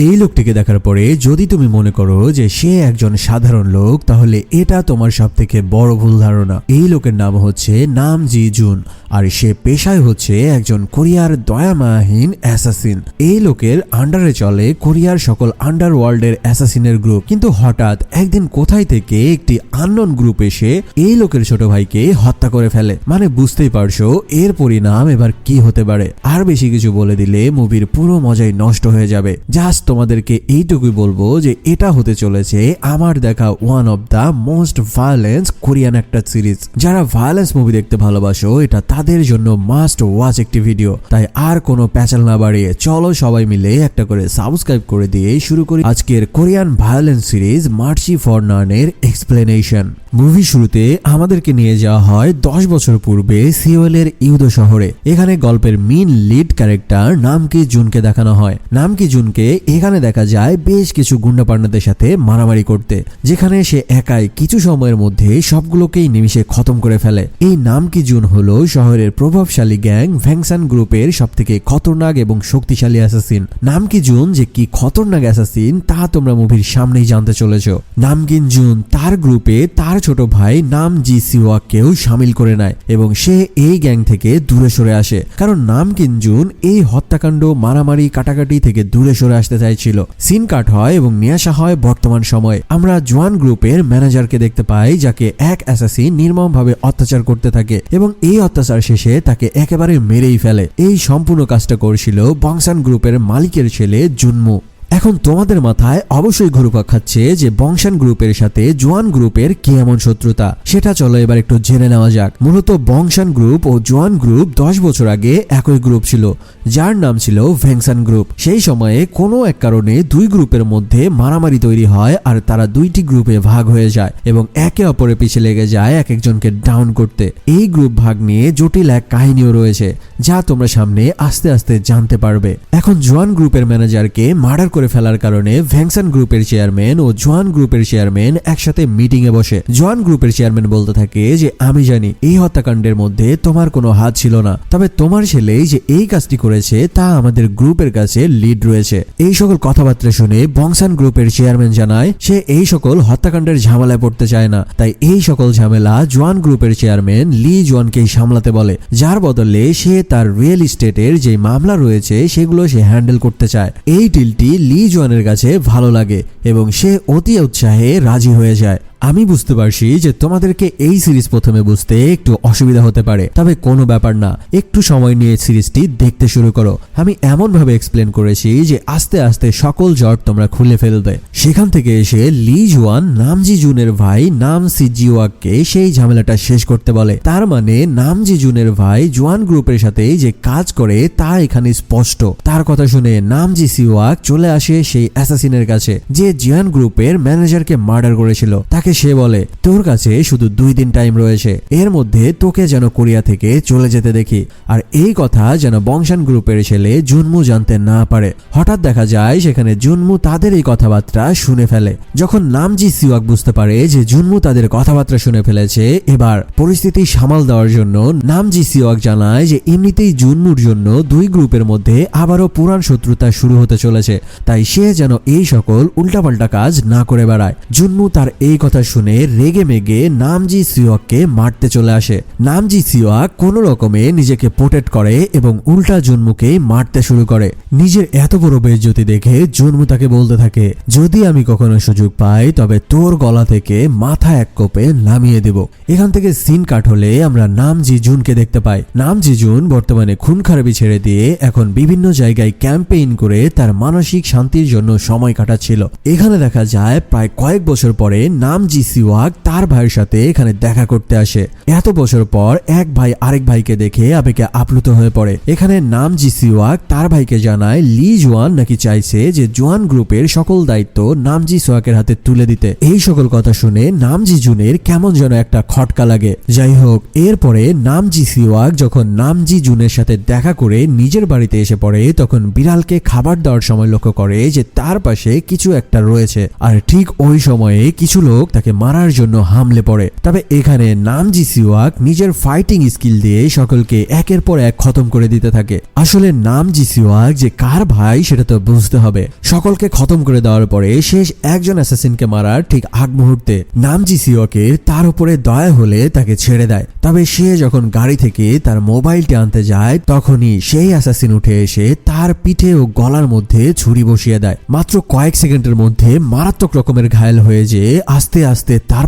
এই লোকটিকে দেখার পরে যদি তুমি মনে করো যে সে একজন সাধারণ লোক, তাহলে এটা তোমার সবথেকে বড় ভুল ধারণা। এই লোকের নাম হচ্ছে নাম জি জুন, আর সে পেশায় হচ্ছে একজন কোরিয়ার দয়ামায়াহীন অ্যাসাসিন। এই লোকের আন্ডারে চলে কোরিয়ার সকল আন্ডারওয়ার্ল্ডের অ্যাসাসিনের গ্রুপ। কিন্তু হঠাৎ একদিন কোথায় থেকে একটি আননোন গ্রুপ এসে এই লোকের ছোট ভাইকে হত্যা করে ফেলে। মানে বুঝতেই পারছো এর পরিণাম এবার কি হতে পারে। আর বেশি কিছু বলে দিলে মুভির পুরো মজাই নষ্ট হয়ে যাবে। জাস্ট তোমাদেরকে এইটুকুই বলবো যে এটা হতে চলেছে আমার দেখা one of the most violence Korean একটা সিরিজ। যারা ভায়োলেন্স মুভি দেখতে ভালোবাসো, এটা তাদের জন্য মাস্ট ওয়াচ একটি ভিডিও। তাই আর কোনো প্যাচাল না বাড়িয়ে চলো সবাই মিলে একটা করে সাবস্ক্রাইব করে দিয়ে শুরু করি আজকের Korean violence series Mercy for None explanation. Movie শুরুতে আমাদেরকে নিয়ে যাওয়া হয় 10 বছর পূর্বে সিওলের ইউদো শহরে। এখানে গল্পের মেইন লিড ক্যারেক্টার নামকি জুনকে দেখানো হয়। নামকি জুনকে এখানে দেখা যায় বেশ কিছু গুন্ডা পান্ডাদের সাথে মারামারি করতে, যেখানে সে একাই কিছু সময়ের মধ্যে সবগুলোকেই নিমিষে খতম করে ফেলে। এই নামকি জুন হলো শহরের প্রভাবশালী গ্যাং ভ্যাংসান গ্রুপের সবথেকে খতরনাক এবং শক্তিশালী অ্যাসাসিন। নামকি জুন যে কি খতরনাক অ্যাসাসিন তা তোমরা মুভির সামনেই জানতে চলেছ। নামকিন জুন তার গ্রুপে তার ছোট ভাই নাম জি সিওয়াকেও শামিল করে নেয় এবং সে এই গ্যাং থেকে দূরে সরে আসে, কারণ নামকিন জুন এই হত্যাকাণ্ড মারামারি কাটাকাটি থেকে দূরে সরে আসতে চাইছিল। সিন কাট হয় এবং নিয়ে আসা হয় বর্তমান সময়ে। আমরা জোয়ান গ্রুপের ম্যানেজারকে দেখতে পাই, যাকে এক অ্যাসাসিন নির্মমভাবে অত্যাচার করতে থাকে এবং এই অত্যাচার শেষে তাকে একেবারে মেরেই ফেলে। এই সম্পূর্ণ কাজটা করছিল বংশান গ্রুপের মালিকের ছেলে জুনমু। এখন তোমাদের মাথায় অবশ্যই ঘুরপাক খাচ্ছে যে বংশান গ্রুপের সাথে জোয়ান গ্রুপের কি এমন শত্রুতা, সেটা চলো এবার একটু জেনে নেওয়া যাক। মূলত বংশান গ্রুপ ও জোয়ান গ্রুপ 10 বছর আগে একই গ্রুপ ছিল, যার নাম ছিল ভ্যাংসান গ্রুপ। সেই সময়ে কোনো এক কারণে দুই গ্রুপের মধ্যে মারামারি তৈরি হয় আর তারা দুইটি গ্রুপে ভাগ হয়ে যায় এবং একে অপরের পিছে লেগে যায় এক একজনকে ডাউন করতে। এই গ্রুপ ভাগ নিয়ে জটিল এক কাহিনীও রয়েছে, যা তোমরা সামনে আস্তে আস্তে জানতে পারবে। এখন জোয়ান গ্রুপের ম্যানেজারকে মার্ডার করে ফেলার কারণে ভ্যাংসান গ্রুপের চেয়ারম্যান ও জোয়ান গ্রুপের চেয়ারম্যান একসাথে মিটিং এ বসে। জোয়ান গ্রুপের চেয়ারম্যান বলতে থাকে যে আমি জানি এই হত্যাকাণ্ডের মধ্যে তোমার কোনো হাত ছিল না, তবে তোমার ছেলে যে এই কাজটি করেছে তা আমাদের গ্রুপের কাছে লিড রয়েছে। এই সকল কথাবার্তা শুনে বংশান গ্রুপের চেয়ারম্যান জানায় সে এই সকল হত্যাকাণ্ডের ঝামেলায় পড়তে চায় না, তাই এই সকল ঝামেলা জোয়ান গ্রুপের চেয়ারম্যান লি জোয়ানকেই সামলাতে বলে, যার বদলে সে তার রিয়েল এস্টেটের যে মামলা রয়েছে সেগুলো সে হ্যান্ডেল করতে চায়। এই ডিলটি লি জোয়ানের কাছে ভালো লাগে এবং সে অতি উৎসাহে রাজি হয়ে যায়। আমি বুঝতে পারছি যে তোমাদেরকে এই সিরিজ প্রথমে বুঝতে একটু অসুবিধা হতে পারে, তবে কোনো ব্যাপার না, একটু সময় নিয়ে সিরিজটি দেখতে শুরু করো। আমি এমন ভাবে এক্সপ্লেন করেছি যে আস্তে আস্তে সকল জট তোমরা খুলে ফেলবে। সেখান থেকে এসে লি জোয়ান নামজি জুনের ভাই নাম সিজিওয়াককে সেই ঝামেলাটা শেষ করতে বলে। তার মানে নামজি জুনের ভাই জোয়ান গ্রুপের সাথে যে কাজ করে তা এখানে স্পষ্ট। তার কথা শুনে নামজি সিওয়াক চলে আসে সেই অ্যাসাসিনের কাছে যে জিয়ান গ্রুপের ম্যানেজারকে মার্ডার করেছিল। তাকে সে বলে তোর কাছে শুধু 2 দিন টাইম রয়েছে, এর মধ্যে তোকে যেন কোরিয়া থেকে চলে যেতে দেখি। আর এই কথা যেন বংশান গ্রুপের ছেলে জুনমু জানতে না পারে। হঠাৎ দেখা যায় সেখানে জুনমু তাদের এই কথাবার্তা শুনে ফেলে। যখন নামজি সিওয়াক বুঝতে পারে যে জুনমু তাদের কথাবার্তা শুনে ফেলেছে, এবার পরিস্থিতি সামাল দেওয়ার জন্য নামজি সিওয়াক জানায় যে এমনিতেই জুনমুর জন্য দুই গ্রুপের মধ্যে আবারও পুরান শত্রুতা শুরু হতে চলেছে, তাই সে যেন এই সকল উল্টাপাল্টা কাজ না করে বেড়ায়। জুনমু তার এই কথা শুনে রেগে মেগে নামজি সিওয়াককে মারতে চলে আসে। নামজি সিওয়াক কোন রকমে নিজেকে প্রোটেক্ট করে এবং উল্টা জুনমুকে মারতে শুরু করে। নিজের এত বড় বেইজ্জতি দেখে জুনমু তাকে বলতে থাকে যদি আমি কখনো সুযোগ পাই তবে তোর গলা থেকে মাথা এক কোপে নামিয়ে দেব। এখান থেকে সিন কাট হলে আমরা নামজি জুনকে দেখতে পাই। নামজি জুন বর্তমানে খুন খারাপি ছেড়ে দিয়ে এখন বিভিন্ন জায়গায় ক্যাম্পেইন করে তার মানসিক শান্তির জন্য সময় কাটাচ্ছিল। এখানে দেখা যায় প্রায় কয়েক বছর পরে নামজি সিওয়াক তার ভাইয়ের সাথে এখানে দেখা করতে আসে। এত বছর পর এক ভাই আরেক ভাইকে দেখে আবেগে আপ্লুত হয়ে পড়ে। এখানে নামজি সিওয়াক তার ভাইকে জানায় লি জোয়ান নাকি চাইছে যে জোয়ান গ্রুপের সকল দায়িত্ব নামজি সিওয়াকের হাতে তুলে দিতে। এই সকল কথা শুনে নামজি জুনের কেমন যেন একটা খটকা লাগে। যাই হোক, এরপরে নামজি সিওয়াক যখন নামজি জুনের সাথে দেখা করে নিজের বাড়িতে এসে পড়ে, তখন বিড়ালকে খাবার দেওয়ার সময় লক্ষ্য করে যে তার পাশে কিছু একটা রয়েছে। আর ঠিক ওই সময়ে কিছু লোক তাকে মারার জন্য হামলে পড়ে। তবে এখানে নামজি সিওয়াক নিজের ফাইটিং স্কিল দিয়ে সকলকে একের পর এক খতম করে দিতে থাকে। আসলে নামজি সিওয়াক যে কার ভাই সেটা তো বুঝতে হবে। সকলকে খতম করে দেওয়ার পরে শেষ একজন অ্যাসাসিনকে মারার ঠিক আগ মুহূর্তে নামজি সিওয়াকের তার উপরে দয়া হলে তাকে ছেড়ে দেয়। তবে সে যখন গাড়ি থেকে তার মোবাইলটি আনতে যায় তখনই সেই অ্যাসাসিন উঠে এসে তার পিঠে ও গলার মধ্যে ছুরি বসিয়ে দেয়। মাত্র কয়েক সেকেন্ডের মধ্যে মারাত্মক রকমের ঘায়েল হয়ে যেয়ে আস্তে আস্তে তার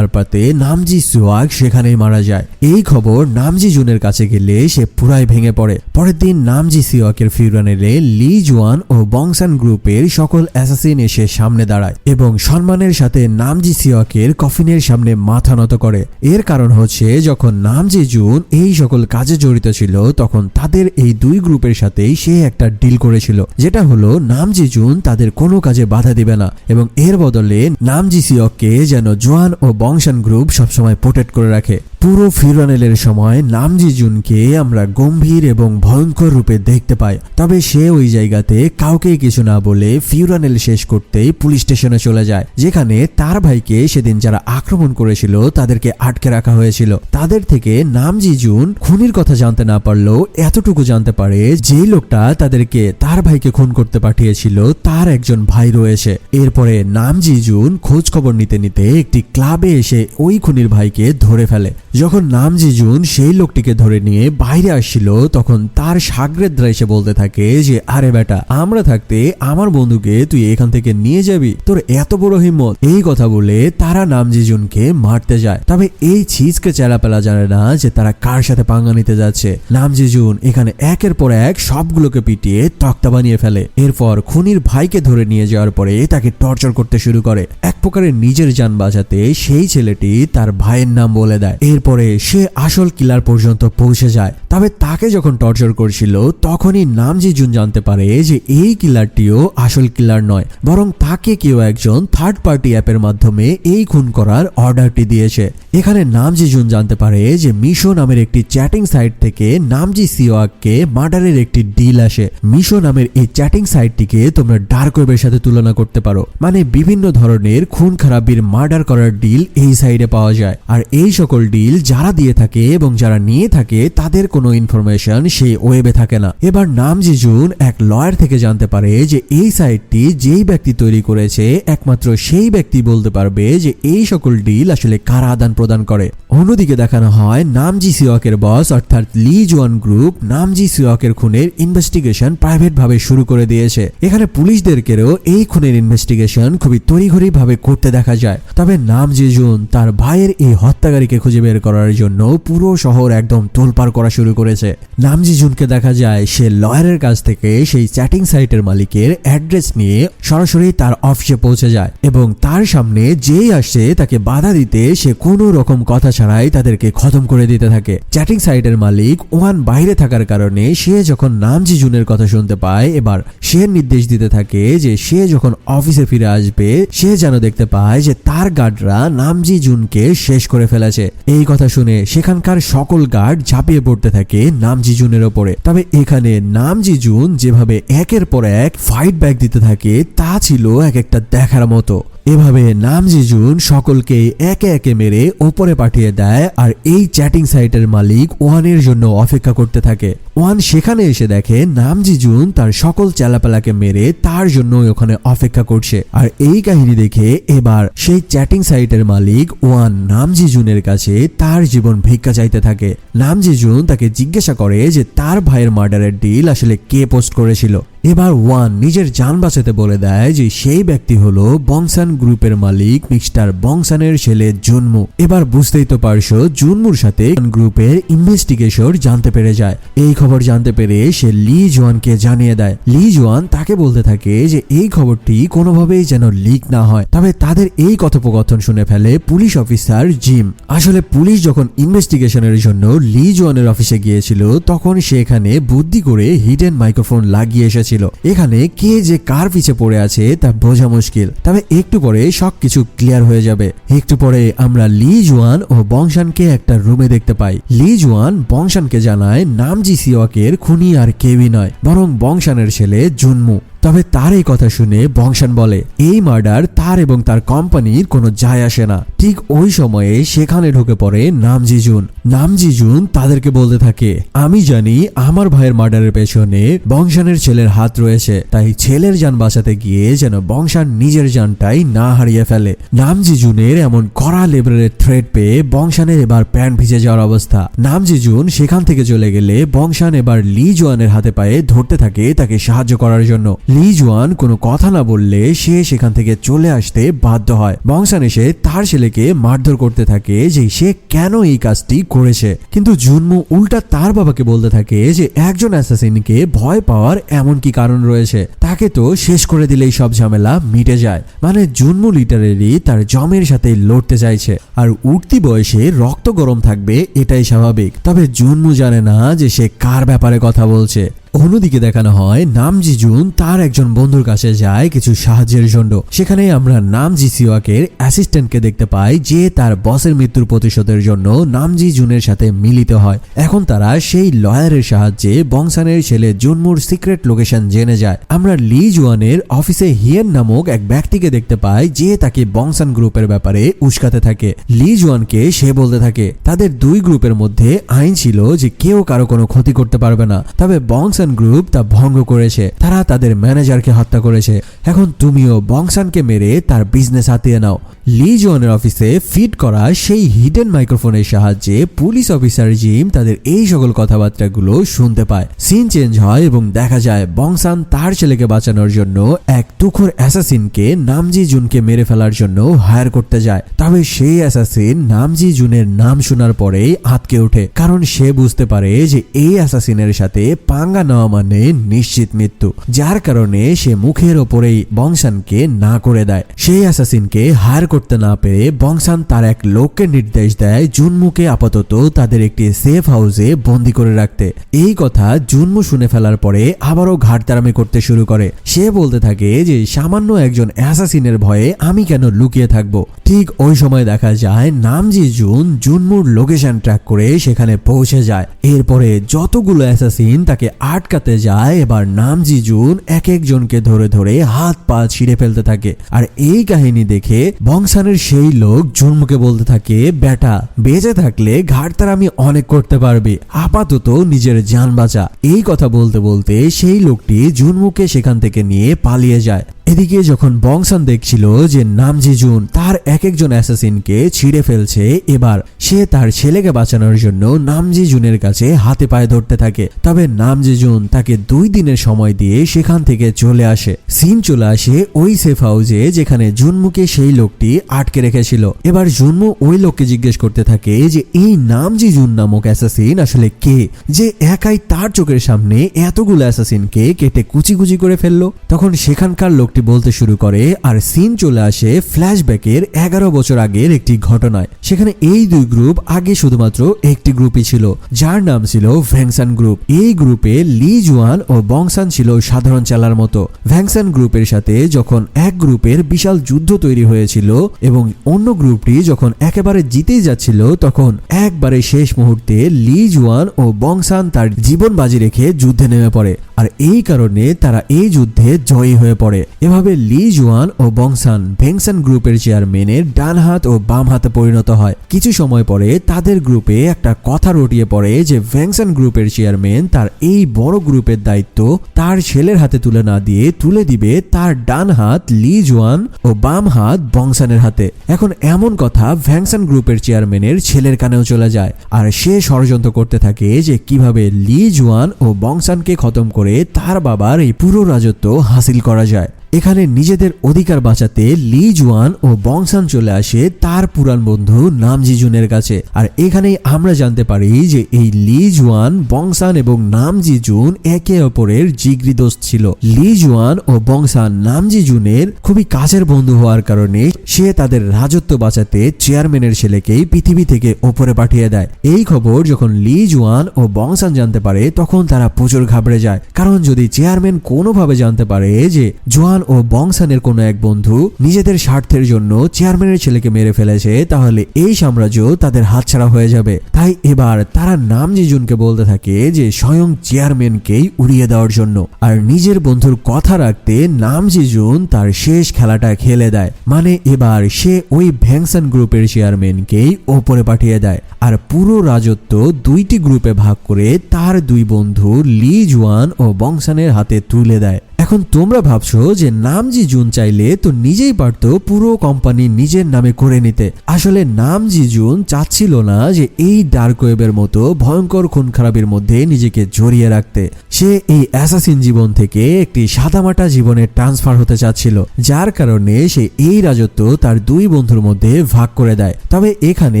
পাতে নামজি সিওয়াক সেখানেই মারা যায়। এই খবর নামজি জুনের কাছে গেলে সে পুরাই ভেঙে পড়ে। পরের দিন নামজি সিওয়াকের ফিউরানেলে লি জুয়ান ও বংসান গ্রুপের সকল অ্যাসাসিন এসে সামনে দাঁড়ায় এবং সম্মানের সাথে নামজি সিওয়াকের কফিনের সামনে মাথা নত করে। এর কারণ হচ্ছে যখন নামজি জুন এই সকল কাজে জড়িত ছিল তখন তাদের এই দুই গ্রুপের সাথেই সে একটা ডিল করেছিল, যেটা হলো নামজি জুন তাদের কোনো কাজে বাধা দিবে না এবং এর বদলে নামজি সিওয়াককে যেন জোয়ান ও বংশান গ্রুপ সবসময় প্রোটেক্ট করে রাখে। পুরো ফিউরানেলের সময় নামজি জুনকে আমরা গম্ভীর এবং ভয়ঙ্কর রূপে দেখতে পাই। তবে সে ওই জায়গাতে কাউকে কিছু না বলে ফিউরানেল শেষ করতেই পুলিশ স্টেশনে চলে যায়, যেখানে তার ভাইকে সেদিন যারা আক্রমণ করেছিল তাদেরকে আটকে রাখা হয়েছিল। তাদের থেকে নামজি জুন খুনির কথা জানতে না পারলেও এতটুকু জানতে পারে যে লোকটা তাদেরকে তার ভাইকে খুন করতে পাঠিয়েছিল তার একজন ভাই রয়েছে। এরপরে নামজি জুন খোঁজ খবর নিতে নিতে একটি ক্লাবে এসে ওই খুনির ভাইকে ধরে ফেলে। যখন নামজি জুন সেই লোকটিকে ধরে নিয়ে বাইরে আসছিল তখন তার শাগরেদরা এসে বলতে থাকে যে আরে বেটা, আমরা থাকতে আমার বন্ধুকে তুই এখান থেকে নিয়ে যাবি, তোর এত বড় হিম্মত। এই কথা বলে তারা নামজি জুনকে মারতে যায়। তবে এই ছিচকে চেলাপেলা জানে না যে তারা কার সাথে পাঙ্গা নিতে যাচ্ছে। নামজি জুন এখানে একের পর এক সবগুলোকে পিটিয়ে তক্তা বানিয়ে ফেলে। এরপর খুনির ভাইকে ধরে নিয়ে যাওয়ার পরে তাকে টর্চার করতে শুরু করে। এক প্রকারের নিজের জান বাঁচাতে সেই ছেলেটি তার ভাইয়ের নাম বলে দেয়। এরপরে সে আসল কিলার পর্যন্ত পৌঁছে যায়। তবে তাকে যখন টর্চার করছিল তখনই নামজি জুন জানতে পারে যে এই কিলারটিও আসল কিলার নয়, বরং তাকে কেউ একজন থার্ড পার্টি অ্যাপের মাধ্যমে এই খুন করার অর্ডারটি দিয়েছে। এখানে নামজি জুন জানতে পারে যে মিশো নামের একটি চ্যাটিং সাইট থেকে নামজি সিওয়াককে মার্ডারের একটি ডিল আসে। মিশো নামের এই চ্যাটিং সাইটটিকে তোমরা ডার্ক ওয়েবের সাথে তুলনা করতে পারো, মানে বিভিন্ন ধরনের খুন খারাপির মার্ডার করার ডিল এই সাইটে পাওয়া যায়। আর এই সকল ডিল যারা দিয়ে থাকে এবং যারা নিয়ে থাকে তাদের কোনো ইনফরমেশন সেই ওয়েবে থাকে না। এবার নামজি জুন এক লয়ার থেকে জানতে পারে যে এই সাইটটি যেই ব্যক্তি তৈরি করেছে একমাত্র সেই ব্যক্তি বলতে পারবে যে এই সকল ডিল আসলে কারা আদান প্রদান করে। অন্যদিকে দেখানো হয় নামজি সিওয়াকের বস অর্থাৎ লি জুয়ান গ্রুপ নামজি সিওয়াকের খুনের ইনভেস্টিগেশন প্রাইভেট ভাবে শুরু করে দিয়েছে। এখানে পুলিশদেরকেও এই খুনের ইনভেস্টিগেশন খুবই তড়িঘড়ি ভাবে করতে দেখা যায়। তবে নামজি জুন তার ভাইয়ের এই হত্যাকারীকে খুঁজে বের করার জন্য পুরো শহর একদম তোলপাড় করা শুরু করেছে। নামজি জুনকে দেখা যায় সে লয়ারের কাছ থেকে সেই চ্যাটিং সাইটের মালিকের অ্যাড্রেস নিয়ে সরাসরি তার অফিসে পৌঁছে যায় এবং তার সামনে যেই আসছে তাকে বাধা দিতে সে কোনো রকম কথা ছাড়াই তাদেরকে খতম করে দিতে থাকে। চ্যাটিং সাইটের মালিক ওয়ান বাইরে থাকার কারণে সে যখন নামজি জুনের কথা শুনতে পায় এবার সে নির্দেশ দিতে থাকে যে সে যখন অফিসে ফিরে আসবে সে যেন দেখতে পায় যে তার গার্ডরা নামজি জুনকে শেষ করে ফেলেছে। এই কথা শুনে সেখানকার সকল গার্ড ঝাঁপিয়ে পড়তে থাকে নামজি জুনের ওপরে। তবে এখানে নামজি জুন যেভাবে একের পর এক ফাইট ব্যাক দিতে থাকে তা ছিল এক একটা দেখার মতো। এভাবে নামজি জুন সকলকে একে একে মেরে ওপরে পাঠিয়ে দেয় আর এই চ্যাটিং সাইটের মালিক ওয়ানের জন্য অপেক্ষা করতে থাকে। ওয়ান সেখানে এসে দেখে নামজি জুন তার সকল চেলাপেলাকে মেরে তার জন্য ওখানে অপেক্ষা করছে। আর এই কাহিনী দেখে এবার সেই চ্যাটিং সাইটের মালিক ওয়ান নামজি জুনের কাছে তার জীবন ভিক্ষা চাইতে থাকে। নামজি জুন তাকে জিজ্ঞাসা করে যে তার ভাইয়ের মার্ডারের ডিল আসলে কে পোস্ট করেছিল। এবার ওয়ান নিজের জান বাঁচাতে বলে দেয় যে সেই ব্যক্তি হলো বংসান গ্রুপের মালিক মিস্টার বংসানের ছেলে জুনমু। এবার বুঝতেই তো পারছো জুনমুর সাথে গ্রুপের ইনভেস্টিগেশন জানতে পেরে যায়। এই খবর জানতে পেরে সে লি জোয়ানকে জানিয়ে দেয়। লি জোয়ান তাকে বলতে থাকে যে এই খবরটি কোনোভাবেই যেন লিক না হয়। তবে তাদের এই কথোপকথন শুনে ফেলে পুলিশ অফিসার জিম। আসলে পুলিশ যখন ইনভেস্টিগেশনের জন্য লি জোয়ানের অফিসে গিয়েছিল তখন সেখানে বুদ্ধি করে হিডেন মাইক্রোফোন লাগিয়ে এসেছিল। এখানে কে যে কার পিছে পড়ে আছে তা বোঝা মুশকিল। তবে একটু পরে সবকিছু ক্লিয়ার হয়ে যাবে। একটু পরে আমরা লি জুয়ান ও বংশানকে একটা রুমে দেখতে পাই। লি জুয়ান বংশানকে জানায় নামজি সিওয়াকের খুনি আর কেউই নয় বরং বংশানের ছেলে জুনমু। তবে তার এই কথা শুনে বংশান বলে এই মার্ডার তার এবং তার কোম্পানির কোনো যায় আসে না। ঠিক ওই সময়ে সেখানে ঢুকে পড়ে নামজি জুন। নামজি জুন তাদেরকে বলতে থাকে আমি জানি আমার ভাইয়ের মার্ডারের পেছনে বংশানের ছেলের হাত রয়েছে, তাই ছেলের জান বাঁচাতে গিয়ে যেন বংশান নিজের জানটাই না হারিয়ে ফেলে। নামজি জুনের এমন কড়া লেভেলের থ্রেট পেয়ে বংশানের এবার প্যান্ট ভিজে যাওয়ার অবস্থা। নামজি জুন সেখান থেকে চলে গেলে বংশান এবার লি জুয়ানের হাতে পায়ে ধরতে থাকে তাকে সাহায্য করার জন্য। লি জুয়ান কোনো কথা না বললে সে সেখান থেকে চলে আসতে বাধ্য হয়। বংশান এসে তার ছেলেকে মারধর করতে থাকে যে সে কেন এই কাজটি করেছে, কিন্তু জুনমু উল্টা তার বাবাকে বলতে থাকে যে একজন অ্যাসাসিনকে ভয় পাওয়ার এমন কি কারণ রয়েছে, তাকে তো শেষ করে দিলেই সব ঝামেলা মিটে যায়। মানে জুনমু লিটারেলি তার জমের সাথে লড়তে চাইছে, আর উঠতি বয়সে রক্ত গরম থাকবে এটাই স্বাভাবিক। তবে জুনমু জানে না যে সে কার ব্যাপারে কথা বলছে। অন্যদিকে দেখানো হয় নামজি জুন তার একজন বন্ধুর কাছে যায় কিছু সাহায্যের জন্য। সেখানে আমরা নামজি সিওয়াকের অ্যাসিস্ট্যান্টকে দেখতে পাই যে তার বসের মৃত্যুর প্রতিশোধের জন্য নামজি জুনের সাথে মিলিত হয়। এখন তারা সেই লয়ারের সাহায্যে বংশানের ছেলে জুনমুর সিক্রেট লোকেশন জেনে যায়। আমরা লি জুয়ানের অফিসে হিয়েন নামক এক ব্যক্তিকে দেখতে পাই যে তাকে বংশান গ্রুপের ব্যাপারে উস্কাতে থাকে। লি জুয়ানকে সে বলতে থাকে তাদের দুই গ্রুপের মধ্যে আইন ছিল যে কেউ কারো কোনো ক্ষতি করতে পারবে না, তবে বংশান গ্রুপ তা ভঙ্গ করেছে, তারা তাদের ম্যানেজারকে হত্যা করেছে। এখন তুমিও বংশানকে মেরে তার বিজনেস হাতিয়ে নাও। লি জুয়ানের অফিসে ফিট করা সেই হিডেন মাইক্রোফোনের সাহায্যে পুলিশ অফিসার জিম তাদের এই সকল কথাবার্তাগুলো শুনতে পায়। সিন চেঞ্জ হয় এবং দেখা যায় বংশান তার ছেলেকে বাঁচানোর জন্য এক তুখোর অ্যাসাসিনকে নামজি জুনকে মেরে ফেলার জন্য হায়ার করতে যায়। তবে সেই অ্যাসাসিন নামজি জুনের নাম শোনার পরেই আটকে ওঠে, কারণ সে বুঝতে পারে যে এই অ্যাসাসিনের সাথে পাঙ্গা নেওয়া মানে নিশ্চিত মৃত্যু, যার কারণে সে মুখের ওপরেই বংশানকে না করে দেয়। সেই অ্যাসাসিনকে হায়ার করতে না পেরে বংশান তার এক লোককে নির্দেশ দেয় জুনমুকে আপাতত তাদের একটি সেফ হাউসে বন্দি করে রাখতে। এই কথা জুনমু শুনে ফেলার পরে আবারও ঘাটতারামি করতে শুরু করে। সে বলতে থাকে যে সামান্য একজন অ্যাসাসিনের ভয়ে আমি কেন লুকিয়ে থাকবো। ঠিক ওই সময় দেখা যায় নামজি জুন জুনমুর লোকেশন ট্র্যাক করে সেখানে পৌঁছে যায়। এরপরে যতগুলো অ্যাসাসিন তাকে আটকাতে যায়, এবার নামজি জুন এক একজনকে ধরে ধরে হাত পা ছিঁড়ে ফেলতে থাকে। আর এই কাহিনী দেখে বংশানের সেই লোক জুনমুকে বলতে থাকে বেটা বেঁচে থাকলে ঘাটতারামি অনেক করতে পারবি, আপাতত নিজের জান বাঁচা। এই কথা বলতে বলতে সেই লোকটি জুনমুকে সেখান থেকে নিয়ে পালিয়ে যায়। এদিকে যখন বংশান দেখছিল যে নামজি জুন তার এক একজন অ্যাসাসিনকে ছিঁড়ে ফেলছে, এবার সে তার ছেলেকে বাঁচানোর জন্য নামজি জুনের কাছে হাতে পায়ে ধরতে থাকে। তবে নামজি জুন তাকে 2 দিনের সময় দিয়ে সেখান থেকে চলে আসে। সিন চলে আসে ওই সেফ হাউসে যেখানে জুনমুকে সেই লোকটি আটকে রেখেছিল। এবার জুনমু ওই লোককে জিজ্ঞেস করতে থাকে যে এই নামজি জুন নামক অ্যাসাসিন আসলে কে, যে একাই তার চোখের সামনে এতগুলো অ্যাসাসিনকে কেটে কুচি কুচি করে ফেললো। তখন সেখানকার লোকটি বলতে শুরু করে, আর সিন চলে আসে ফ্ল্যাশব্যাকের 11 বছর আগের একটি ঘটনায়। সেখানে এই দুই গ্রুপ আগে শুধুমাত্র একটি গ্রুপই ছিল, যার নাম ছিল ভ্যাংসান গ্রুপ। এই গ্রুপে লি জুয়ান ও বংশান ছিল সাধারণ চালার মতো। ভ্যাংসান গ্রুপের সাথে যখন এক গ্রুপের বিশাল যুদ্ধ তৈরি হয়েছিল এবং অন্য গ্রুপটি যখন একেবারে জিতেই যাচ্ছিল, তখন একবারে শেষ মুহূর্তে লি জুয়ান ও বংশান তার জীবন বাজি রেখে যুদ্ধে নেমে পড়ে, আর এই কারণে তারা এই যুদ্ধে জয়ী হয়ে পড়ে। এভাবে লি জুয়ান ও বংশান ভ্যাংসান গ্রুপের চেয়ারম্যানের ডান হাত ও বাম হাতে পরিণত হয়। কিছু সময় পরে তাদের গ্রুপে একটা কথা রটিয়ে পড়ে যে ভ্যাংসান গ্রুপের চেয়ারম্যান তার এই বড় গ্রুপের দায়িত্ব তার ছেলের হাতে তুলে না দিয়ে তুলে দিবে তার ডান হাত লি জুয়ান ও বাম হাত বংশানের হাতে। এখন এমন কথা ভ্যাংসান গ্রুপের চেয়ারম্যানের ছেলের কানেও চলে যায়, আর সে ষড়যন্ত্র করতে থাকে যে কিভাবে লি জুয়ান ও বংশানকে খতম করে তার বাবার এই পুরো রাজত্ব হাসিল করা যায়। এখানে নিজেদের অধিকার বাঁচাতে লি জুয়ান ও বংশান চলে আসে তার পুরান বন্ধু নামজি জুনের কাছে। আর এখানেই আমরা জানতে পারি যে এই লি জুয়ান, বংশান এবং নামজি জুন একে অপরের জিগরি দোস্ত ছিল। লি জুয়ান ও বংশান নামজি জুনের খুবই কাছের বন্ধু হওয়ার কারণে সে তাদের রাজত্ব বাঁচাতে চেয়ারম্যানের ছেলেকেই পৃথিবী থেকে ওপরে পাঠিয়ে দেয়। এই খবর যখন লি জুয়ান ও বংশান জানতে পারে তখন তারা প্রচুর ঘাবড়ে যায়, কারণ যদি চেয়ারম্যান কোনোভাবে জানতে পারে যে জুয়ান জোয়ান ও বংসানের কোনো এক বন্ধু নিজেদের স্বার্থের জন্য চেয়ারম্যানের ছেলেকে মেরে ফেলেছে, তাহলে এই সাম্রাজ্য তাদের হাতছাড়া হয়ে যাবে। তাই এবার তারা নামজিজুনকে বলতে থাকে যে স্বয়ং চেয়ারম্যানকেই উড়িয়ে দেওয়ার জন্য। আর নিজের বন্ধুর কথা রাখতে নামজিজুন তার শেষ খেলাটা খেলে দেয়, মানে এবার সে ওই ভ্যাংসান গ্রুপের চেয়ারম্যানকেই ওপরে পাঠিয়ে দেয় আর পুরো রাজত্ব দুইটি গ্রুপে ভাগ করে তার দুই বন্ধু লি জুয়ান ও বংসানের হাতে তুলে দেয়। এখন তোমরা ভাবছো যে নামজিজুন চাইলে তো নিজেই পারতো পুরো কোম্পানি নিজের নামে করে নিতে। আসলে নামজিজুন চাচ্ছিল না যে এই ডার্ক ওয়েবের মতো ভয়ঙ্কর খুন খারাপের মধ্যে নিজেকে জড়িয়ে রাখতে। সে এই অ্যাসাসিন জীবন থেকে একটি সাদামাটা জীবনে ট্রান্সফার হতে চাচ্ছিল, যার কারণে সে এই রাজত্ব তার দুই বন্ধুর মধ্যে ভাগ করে দেয়। তবে এখানে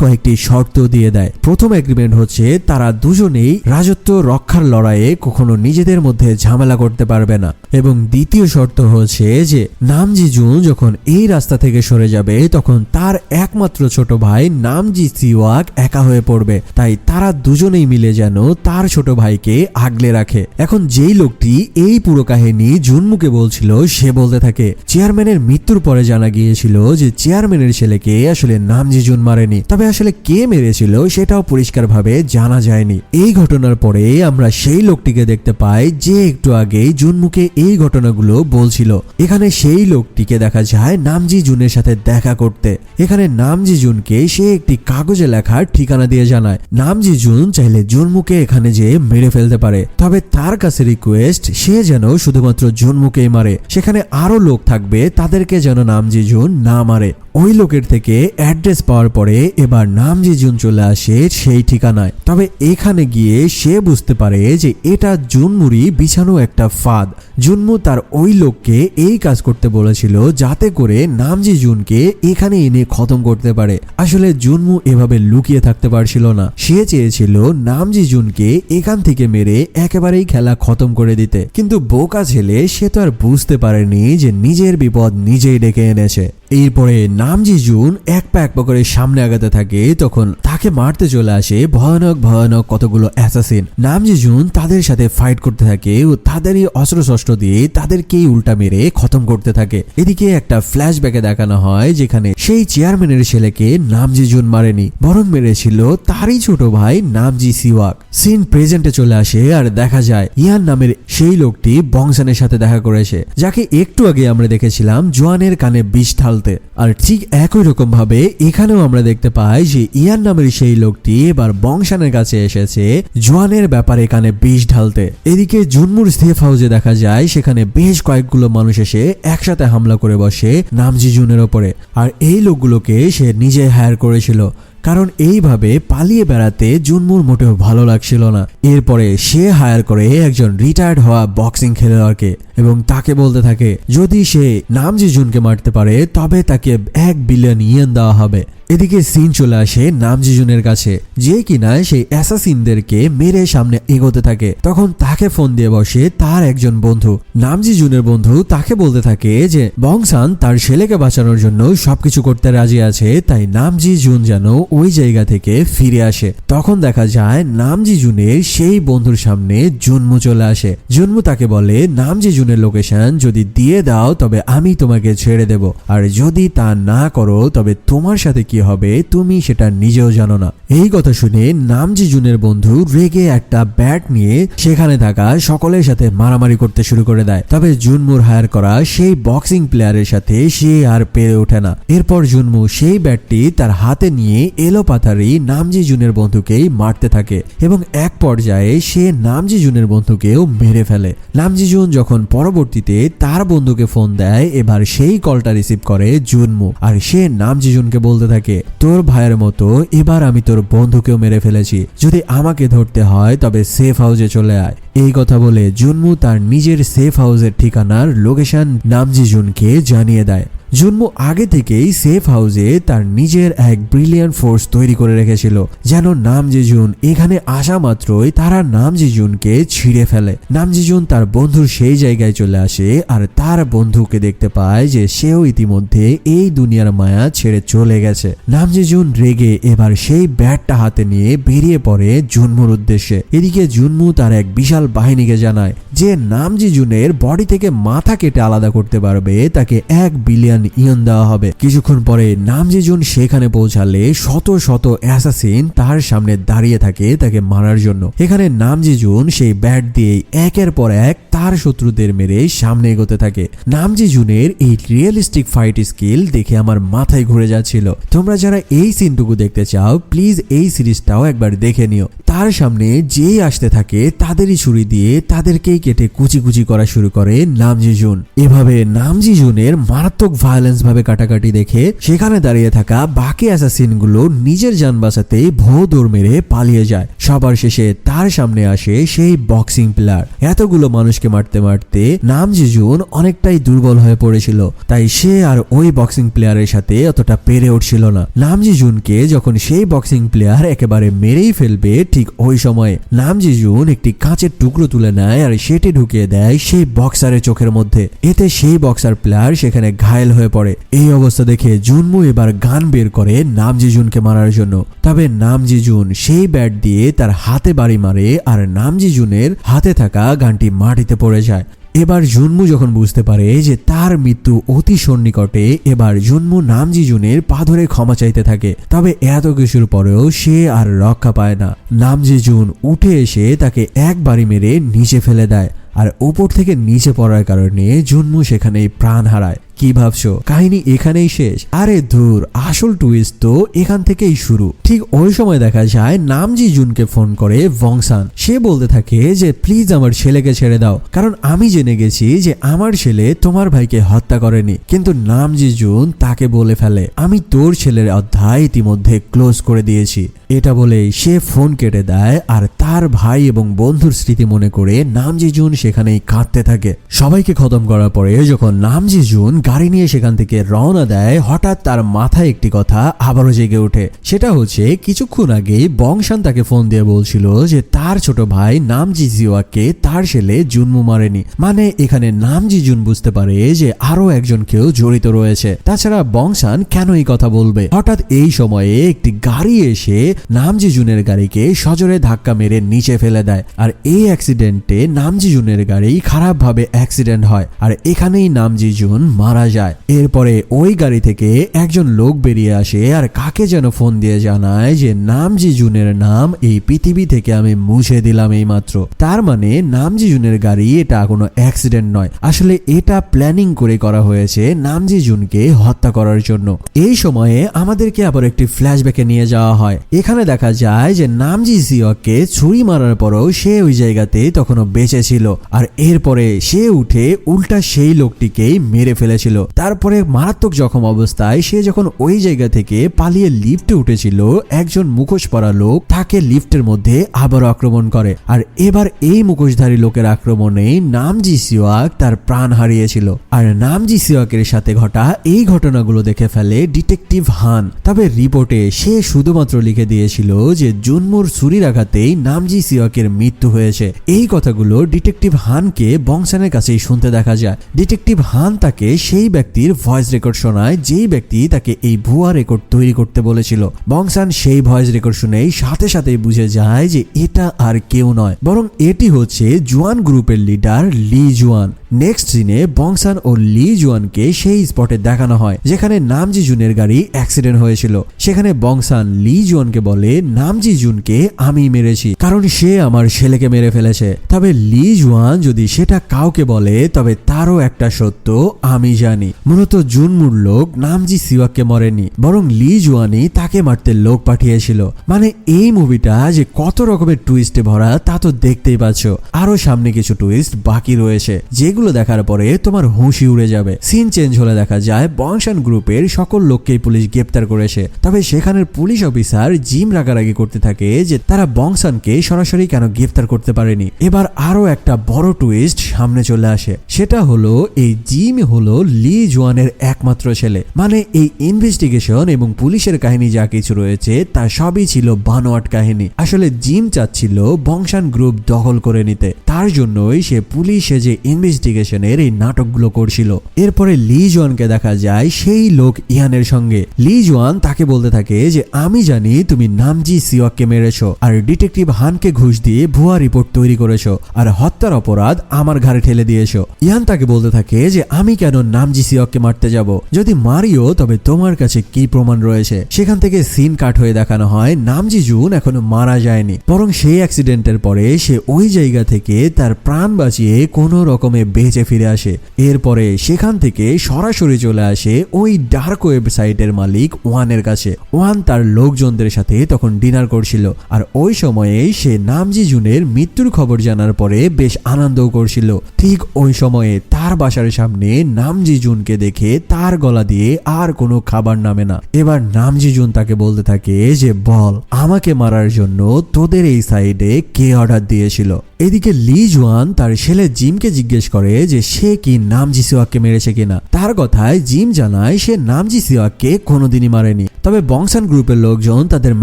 কয়েকটি শর্ত দিয়ে দেয়। প্রথম এগ্রিমেন্ট হচ্ছে তারা দুজনেই রাজত্ব রক্ষার লড়াইয়ে কখনো নিজেদের মধ্যে ঝামেলা করতে পারবে না, এবং দ্বিতীয় শর্ত হচ্ছে যে নামজিজুন যখন এই রাস্তা থেকে সরে যাবে তখন তার একমাত্র ছোট ভাই নামজি সিওয়াক একা হয়ে পড়বে, তাই তারা দুজনেই মিলে যেন তার ছোট ভাইকে আগলে রাখে। এখন যেই লোকটি এই পুরো কাহিনী জুনমুকে বলছিল সে বলতে থাকে চেয়ারম্যানের মৃত্যুর পরে জানা গিয়েছিল যে চেয়ারম্যানের ছেলেকে আসলে নামজিজুন মারেনি, তবে আসলে কে মেরেছিল সেটাও পরিষ্কারভাবে জানা যায়নি। এই ঘটনার পরে আমরা সেই লোকটিকে দেখতে পাই যে একটু আগেই জুনমুকে এই ঘটনাগুলো বলছিল। এখানে সেই লোকটিকে দেখা যায় নামজিজুনের সাথে দেখা করতে। এখানে নামজিজুনকে সে একটি কাগজে লেখা ঠিকানা দিয়ে জানায় নামজিজুন চাইলে জুনমুকে এখানে যে মেরে ফেলতে পারে, তবে তার কাছে রিকোয়েস্ট সে যেন শুধুমাত্র জুনমুকেই মারে, সেখানে আরো লোক থাকবে তাদেরকে যেন নামজিজুন না মারে। ওই লোকের থেকে অ্যাড্রেস পাওয়ার পরে এবার নামজিজুন চলে আসে সেই ঠিকানায়। তবে এখানে গিয়ে সে বুঝতে পারে যে এটা জুনমুরই বিছানো একটা ফাঁদ। জুনমু তার ওই লোককে এই কাজ করতে বলেছিল যাতে করে নামজিজুনকে এখানে এনে খতম করতে পারে। আসলে জুনমু এভাবে লুকিয়ে থাকতে পারছিল না, সে চেয়েছিল নামজিজুনকে এখান থেকে মেরে একেবারেই খেলা খতম করে দিতে, কিন্তু বোকা ছেলে সে তো আর বুঝতে পারেনি যে নিজের বিপদ নিজেই ডেকে এনেছে। এরপরে নামজিজুন এক পা করে সামনে আগাতে থাকে, তখন তাকে মারতে চলে আসে ভয়ানক ভয়ানক কতগুলো অ্যাসাসিন। নামজিজুন তাদের সাথে ফাইট করতে থাকে ও তাদেরই অস্ত্রশস্ত্র দিয়ে তাদেরকেই উল্টা মেরে খতম করতে থাকে। এদিকে একটা ফ্ল্যাশব্যাকে দেখানো হয় যেখানে সেই চেয়ারম্যানের ছেলেকে নামজিজুন মারেনি, বরং মেরেছিল তারই ছোট ভাই নামজি সিওয়াক। সিন প্রেজেন্টে চলে আসে আর দেখা যায় ইয়ান নামের সেই লোকটি বংসানের সাথে দেখা করেছে, যাকে একটু আগে আমরা দেখেছিলাম জোয়ানের কানে বিষ ঢালতে। আর ঠিক একই রকম ভাবে এখানেও আমরা দেখতে পাই যে ইয়ান নামের সেই লোকটি এবার বংশানের কাছে এসেছে জোয়ানের ব্যাপারে কানে বিষ ঢালতে। এদিকে জুনমুর সেফ হাউসে দেখা যায় সেখানে বেশ কয়েকগুলো মানুষ এসে একসাথে হামলা করে বসে নামজিজুনের ওপরে। আর এই লোকগুলোকে সে নিজে হায়ার করেছিল, কারণ এইভাবে পালিয়ে বেড়াতে জুনমুর মোটেও ভালো লাগছিল না। এরপরে সে হায়ার করে একজন রিটায়ার্ড হওয়া বক্সিং খেলোয়াড়কে এবং তাকে বলতে থাকে যদি সে নামজিজুনকে মারতে পারে তবে তাকে 1 বিলিয়ন ইয়েন দেওয়া হবে। এদিকে সিন চলে আসে নামজিজুনের কাছে, যে কিনা সেই অ্যাসাসিনদেরকে মেরে সামনে এগোতে থাকে। তখন তাকে ফোন দিয়ে বসে তার একজন বন্ধু। নামজিজুনের বন্ধু তাকে বলতে থাকে যে বংসান তার ছেলেকে বাঁচানোর জন্য সবকিছু করতে রাজি আছে, তাই নামজিজুন যেন ওই জায়গা থেকে ফিরে আসে। তখন দেখা যায় নামজিজুনের সেই বন্ধুর সামনে জুনমু চলে আসে। জুনমু তাকে বলে নামজিজুনের লোকেশন যদি দিয়ে দাও তবে আমি তোমাকে ছেড়ে দেব, আর যদি তা না করো তবে তোমার সাথে কি হবে তুমি সেটা নিজেও জানো না। এই কথা শুনে নামজিজুনের বন্ধু রেগে একটা ব্যাট নিয়ে সেখানে থাকা সকলের সাথে মারামারি করতে শুরু করে দেয়। তবে জুনমুর হায়ার করা সেই বক্সিং প্লেয়ারের সাথে সে আর পেরে ওঠে না। এরপর জুনমু সেই ব্যাটটি তার হাতে নিয়ে এলোপাথারি নামজিজুনের বন্ধুকেই মারতে থাকে এবং এক পর্যায়ে সে নামজিজুনের বন্ধুকেও মেরে ফেলে। নামজিজুন যখন পরবর্তীতে তার বন্ধুকে ফোন দেয় এবার সেই কলটা রিসিভ করে জুনমু, আর সে নামজিজুনকে বলতে থাকে তোর ভাইয়ের মতো এবার আমি তোর বন্ধুকেও মেরে ফেলেছি, যদি আমাকে ধরতে হয় তবে সেফ হাউসে চলে আয়। এই কথা বলে জুনমু তার নিজের সেফ হাউসের ঠিকানার লোকেশন নামজিজুনকে জানিয়ে দেয়। জুনমু আগে থেকেই সেফ হাউসে তার নিজের এক ব্রিলিয়ান্ট ফোর্স তৈরি করে রেখেছিল, যেন নামজিজুন এখানে আসা মাত্রই তারা নামজিজুনকে ছিঁড়ে ফেলে। নামজিজুন তার বন্ধুর সেই জায়গায় চলে আসে আর তার বন্ধুকে দেখতে পায় যে সেও ইতিমধ্যে এই দুনিয়ার মায়া ছেড়ে চলে গেছে। নামজিজুন রেগে এবার সেই ব্যাটটা হাতে নিয়ে বেরিয়ে পড়ে জুনমুর উদ্দেশ্যে। এদিকে জুনমু তার এক বিশাল বাহিনীকে জানায় যে নামজি জুনের বডি থেকে মাথা কেটে আলাদা করতে পারবে তাকে 1 বিলিয়ন ইয়ন দেওয়া হবে। কিছুক্ষণ পরে নামজি জুন সেখানে পৌঁছালে শত শত অ্যাসাসিন তার সামনে দাঁড়িয়ে থাকে তাকে মারার জন্য। এখানে নামজি জুন সেই ব্যাট দিয়ে একের পর এক তার শত্রুদের মেরে সামনে এগোতে থাকে। নামজি জুনের এই রিয়েলিস্টিক ফাইট স্কিল দেখে আমার মাথায় ঘুরে যাচ্ছিল। তোমরা যারা এই সিনটুকু দেখতে চাও প্লিজ এই সিরিজটাও একবার দেখে নিও। তার সামনে যেই আসতে থাকে তাদেরই ছুরি দিয়ে তাদেরকেই কেটে কুচি কুচি করা শুরু করে নামজি জুন। এভাবে নামজি জুনের মারাত্মক ভায়োলেন্স ভাবে কাটাকাটি দেখে সেখানে দাঁড়িয়ে থাকা বাকি অ্যাসাসিন গুলো নিজের জান বাঁচাতে ভোঁ দৌড় মেরে পালিয়ে যায়। সবার শেষে তার সামনে আসে সেই বক্সিং প্লেয়ার। এতগুলো মানুষকে মারতে মারতে নামজি জুন অনেকটাই দুর্বল হয়ে পড়েছিল, তাই সে আর ওই বক্সিং প্লেয়ারের সাথে অতটা পেরে উঠছিল না। নামজি জুনকে যখন সেই বক্সিং প্লেয়ার একেবারে মেরেই ফেলবে ঠিক ওই সময় নামজি জুন একটি কাঁচের টুকরো তুলে নেয় আর সেটি ঢুকিয়ে দেয় সেই বক্সারের চোখের মধ্যে। এতে সেই বক্সার প্লেয়ার সেখানে ঘায়েল হয়ে পড়ে। এই অবস্থা দেখে জুনমু এবার গান বের করে নামজি জুনকে মারার জন্য। তবে নামজি জুন সেই ব্যাট দিয়ে তার হাতে বাড়ি মারে আর নামজি জুনের হাতে থাকা গানটি মাটিতে পড়ে যায়। এবার জুনমু যখন বুঝতে পারে যে তার মৃত্যু অতি সন্নিকটে, এবার জুনমু নামজি জুনের পা ধরে ক্ষমা চাইতে থাকে। তবে এত কিছুর পরেও সে আর রক্ষা পায় না। নামজি জুন উঠে এসে তাকে এক বাড়ি মেরে নিচে ফেলে দেয় আর উপর থেকে নিচে পড়ার কারণে জুনমু সেখানেই প্রাণ হারায়। কি ভাবছো কাহিনী এখানেই শেষ? আরে ধুর, আসল টুইস্ট তো এখান থেকেই শুরু। ঠিক ওই সময় দেখা যায় নামজি জুনকে ফোন করে বংসান। সে বলতে থাকে যে প্লিজ আমার ছেলেকে ছেড়ে দাও, কারণ আমি জেনে গেছি যে আমার ছেলে তোমার ভাইকে হত্যা করেনি। কিন্তু নামজি জুন তাকে বলে ফেলে আমি তোর ছেলের অধ্যায় ইতিমধ্যে ক্লোজ করে দিয়েছি। এটা বলে সে ফোন কেটে দেয় আর তার ভাই এবং বন্ধুর স্মৃতি মনে করে নামজি জুন সেখানেই কাঁদতে থাকে। সবাইকে খতম করার পরে যখন নামজি জুন গাড়ি নিয়ে সেখান থেকে রওনা দেয়, হঠাৎ তার মাথায় একটি কথা আবারও জেগে ওঠে। সেটা হচ্ছে কিছুক্ষণ আগে বংশান তাকে ফোন দিয়ে বলছিল যে তার ছোট ভাই নামজি জিওয়াকে তার ছেলে জুনমু মারেনি। মানে এখানে নামজি জুন বুঝতে পারে যে আরো একজন কেউ জড়িত রয়েছে। তাছাড়া বংশান কেন এই কথা বলবে? হঠাৎ এই সময়ে একটি গাড়ি এসে নামজি জুনের গাড়িকে সজোরে ধাক্কা মেরে নিচে ফেলে দেয় আর এই অ্যাক্সিডেন্টে নামজি জুনের গাড়ি খারাপ ভাবে অ্যাক্সিডেন্ট হয় আর এখানেই নামজি জুন মারা যায়। এরপরে ওই গাড়ি থেকে একজন লোক বেরিয়ে আসে আর কাকে যেন ফোন দিয়ে জানায় যে নামজি জুনের নাম এই পৃথিবী থেকে আমি মুছে দিলাম এই মাত্র। তার মানে নামজি জুনের গাড়ি এটা কোনো অ্যাক্সিডেন্ট নয়, আসলে এটা প্ল্যানিং করে করা হয়েছে নামজি জুনকে হত্যা করার জন্য। এই সময়ে আমাদেরকে আবার একটি ফ্ল্যাশব্যাকে নিয়ে যাওয়া হয়। এখানে দেখা যায় যে নামজি জিওকে ছুরি মারার পরও সে ওই জায়গাতে তখনও বেঁচে ছিল আর এরপরে সে উঠে উল্টা সেই লোকটিকেই মেরে ফেলেছিল। তারপরে মারাত্মক জখম অবস্থায় সে যখন ওই জায়গা থেকে পালিয়ে লিফটে উঠেছিল, একজন মুখোশ পরা লোক তাকে লিফটের মধ্যে আবারও আক্রমণ করে আর এবার এই মুখোশধারী লোকের আক্রমণে নামজি সিওয়াক তার প্রাণ হারিয়েছিল। আর নামজি সিওয়াকের সাথে ঘটা এই ঘটনাগুলো দেখে ফেলে ডিটেকটিভ হান। তবে রিপোর্টে সে শুধুমাত্র লিখে দিয়েছিল যে জুনমুর ছুরির আঘাতেই নামজি সিওয়াকের মৃত্যু হয়েছে। এই কথাগুলো ডিটেকটিভ হানকে বংশানের কাছেই শুনতে দেখা যায়। ডিটেকটিভ হান তাকে সেই ব্যক্তির ভয়েস রেকর্ড শোনায় যেই ব্যক্তি তাকে এই ভুয়া রেকর্ড তৈরি করতে বলেছিল। বংশান সেই ভয়েস রেকর্ড শুনেই সাথে সাথেই বুঝে যায় যে এটা আর কেউ নয়, বরং এটি হচ্ছে জুয়ান গ্রুপের লিডার লি জুয়ান। নেক্সট সিনে বংশান ও লি জুয়ানকে সেই স্পটে দেখানো হয় যেখানে নামজি জুনের গাড়ি অ্যাক্সিডেন্ট হয়েছিল। সেখানে বংশান লি জুয়ানকে বলে নামজি জুনকে আমি মেরেছি কারণ সে আমার ছেলেকে মেরে ফেলেছে। তবে লি জুয়ান যদি সেটা কাউকে বলে তবে তারও একটা সত্য আমি জানি, মূলত জুনমুর লোক নামজি সিওয়াককে মরেনি, বরং লি জুয়ানই তাকে মারতে লোক পাঠিয়েছিল। মানে এই মুভিটা যে কত রকমের টুইস্টে ভরা তা তো দেখতেই পাচ্ছ। আরো সামনে কিছু টুইস্ট বাকি রয়েছে যেগুলো দেখার পরে তোমার হুঁশি উড়ে যাবে। সিন চেঞ্জ হলে দেখা যায় বংশান গ্রুপের সকল লোককেই পুলিশ গ্রেপ্তার করেছে। তবে সেখানের পুলিশ অফিসার জিম রাগারাগি করতে থাকে যে তারা বংশানকে সরাসরি কেন গ্রেপ্তার করতে পারেনি। এবার আরো একটা বড় টুইস্ট সামনে চলে আসে, সেটা হলো এই জিম হলো লি জুয়ানের একমাত্র ছেলে। মানে এই ইনভেস্টিগেশন এবং পুলিশের কাহিনী যা কিছু রয়েছে তা সবই ছিল বানোয়াট কাহিনী। আসলে জিম চাচ্ছিল বংশান গ্রুপ দখল করে নিতে, তার জন্যই সে পুলিশে যে ইনভেস্টিগেশন ইনভেস্টিগেশনের এই নাটকগুলো করছিল। এরপরে লি জুয়ানকে দেখা যায় সেই লোক ইয়ানের সঙ্গে। লি জুয়ান তাকে বলতে থাকে যে আমি জানি তুমি নামজি সিওয়াককে মেরেছো আর ডিটেকটিভ হানকে ঘুষ দিয়ে ভুয়া রিপোর্ট তৈরি করেছো আর হত্যার অপরাধ আমার ঘাড়ে ঠেলে দিয়েছো। ইয়ান তাকে বলতে থাকে যে আমি কেন নামজি সিওয়াককে মারতে যাব, যদি মারিও তবে তোমার কাছে কি প্রমাণ রয়েছে। সেখান থেকে সিন কাট হয়ে দেখানো হয় নামজি জুন এখনো মারা যায়নি, বরং সেই অ্যাক্সিডেন্টের পরে সে ওই জায়গা থেকে তার প্রাণ বাঁচিয়ে কোনো রকমে বেঁচে ফিরে আসে। এরপরে সেখান থেকে সরাসরি চলে আসে ওই ডার্ক ওয়েবসাইটের মালিক ওয়ানের কাছে। ওয়ান তার লোকজনদের সাথে তখন ডিনার করছিল আর ওই সময়ে সে নামজি জুনের মৃত্যুর খবর জানার পরে বেশ আনন্দও করছিল। ঠিক ওই সময়ে তার বাসার সামনে নামজি জুনকে দেখে তার গলা দিয়ে আর কোনো খাবার নামে না। এবার নামজি জুন তাকে বলতে থাকে যে বল আমাকে মারার জন্য তোদের এই সাইডে কে অর্ডার দিয়েছিল। এদিকে লি জুয়ান তার ছেলে জিমকে জিজ্ঞেস করে যে সে কি নামজি সিওয়াককে মেরেছে কিনা। তার কথায় জিম জানায় সে নামজি সিওয়াককে কোনোদিনই মারেনি, তবে বংসান গ্রুপের লোকজন তাদের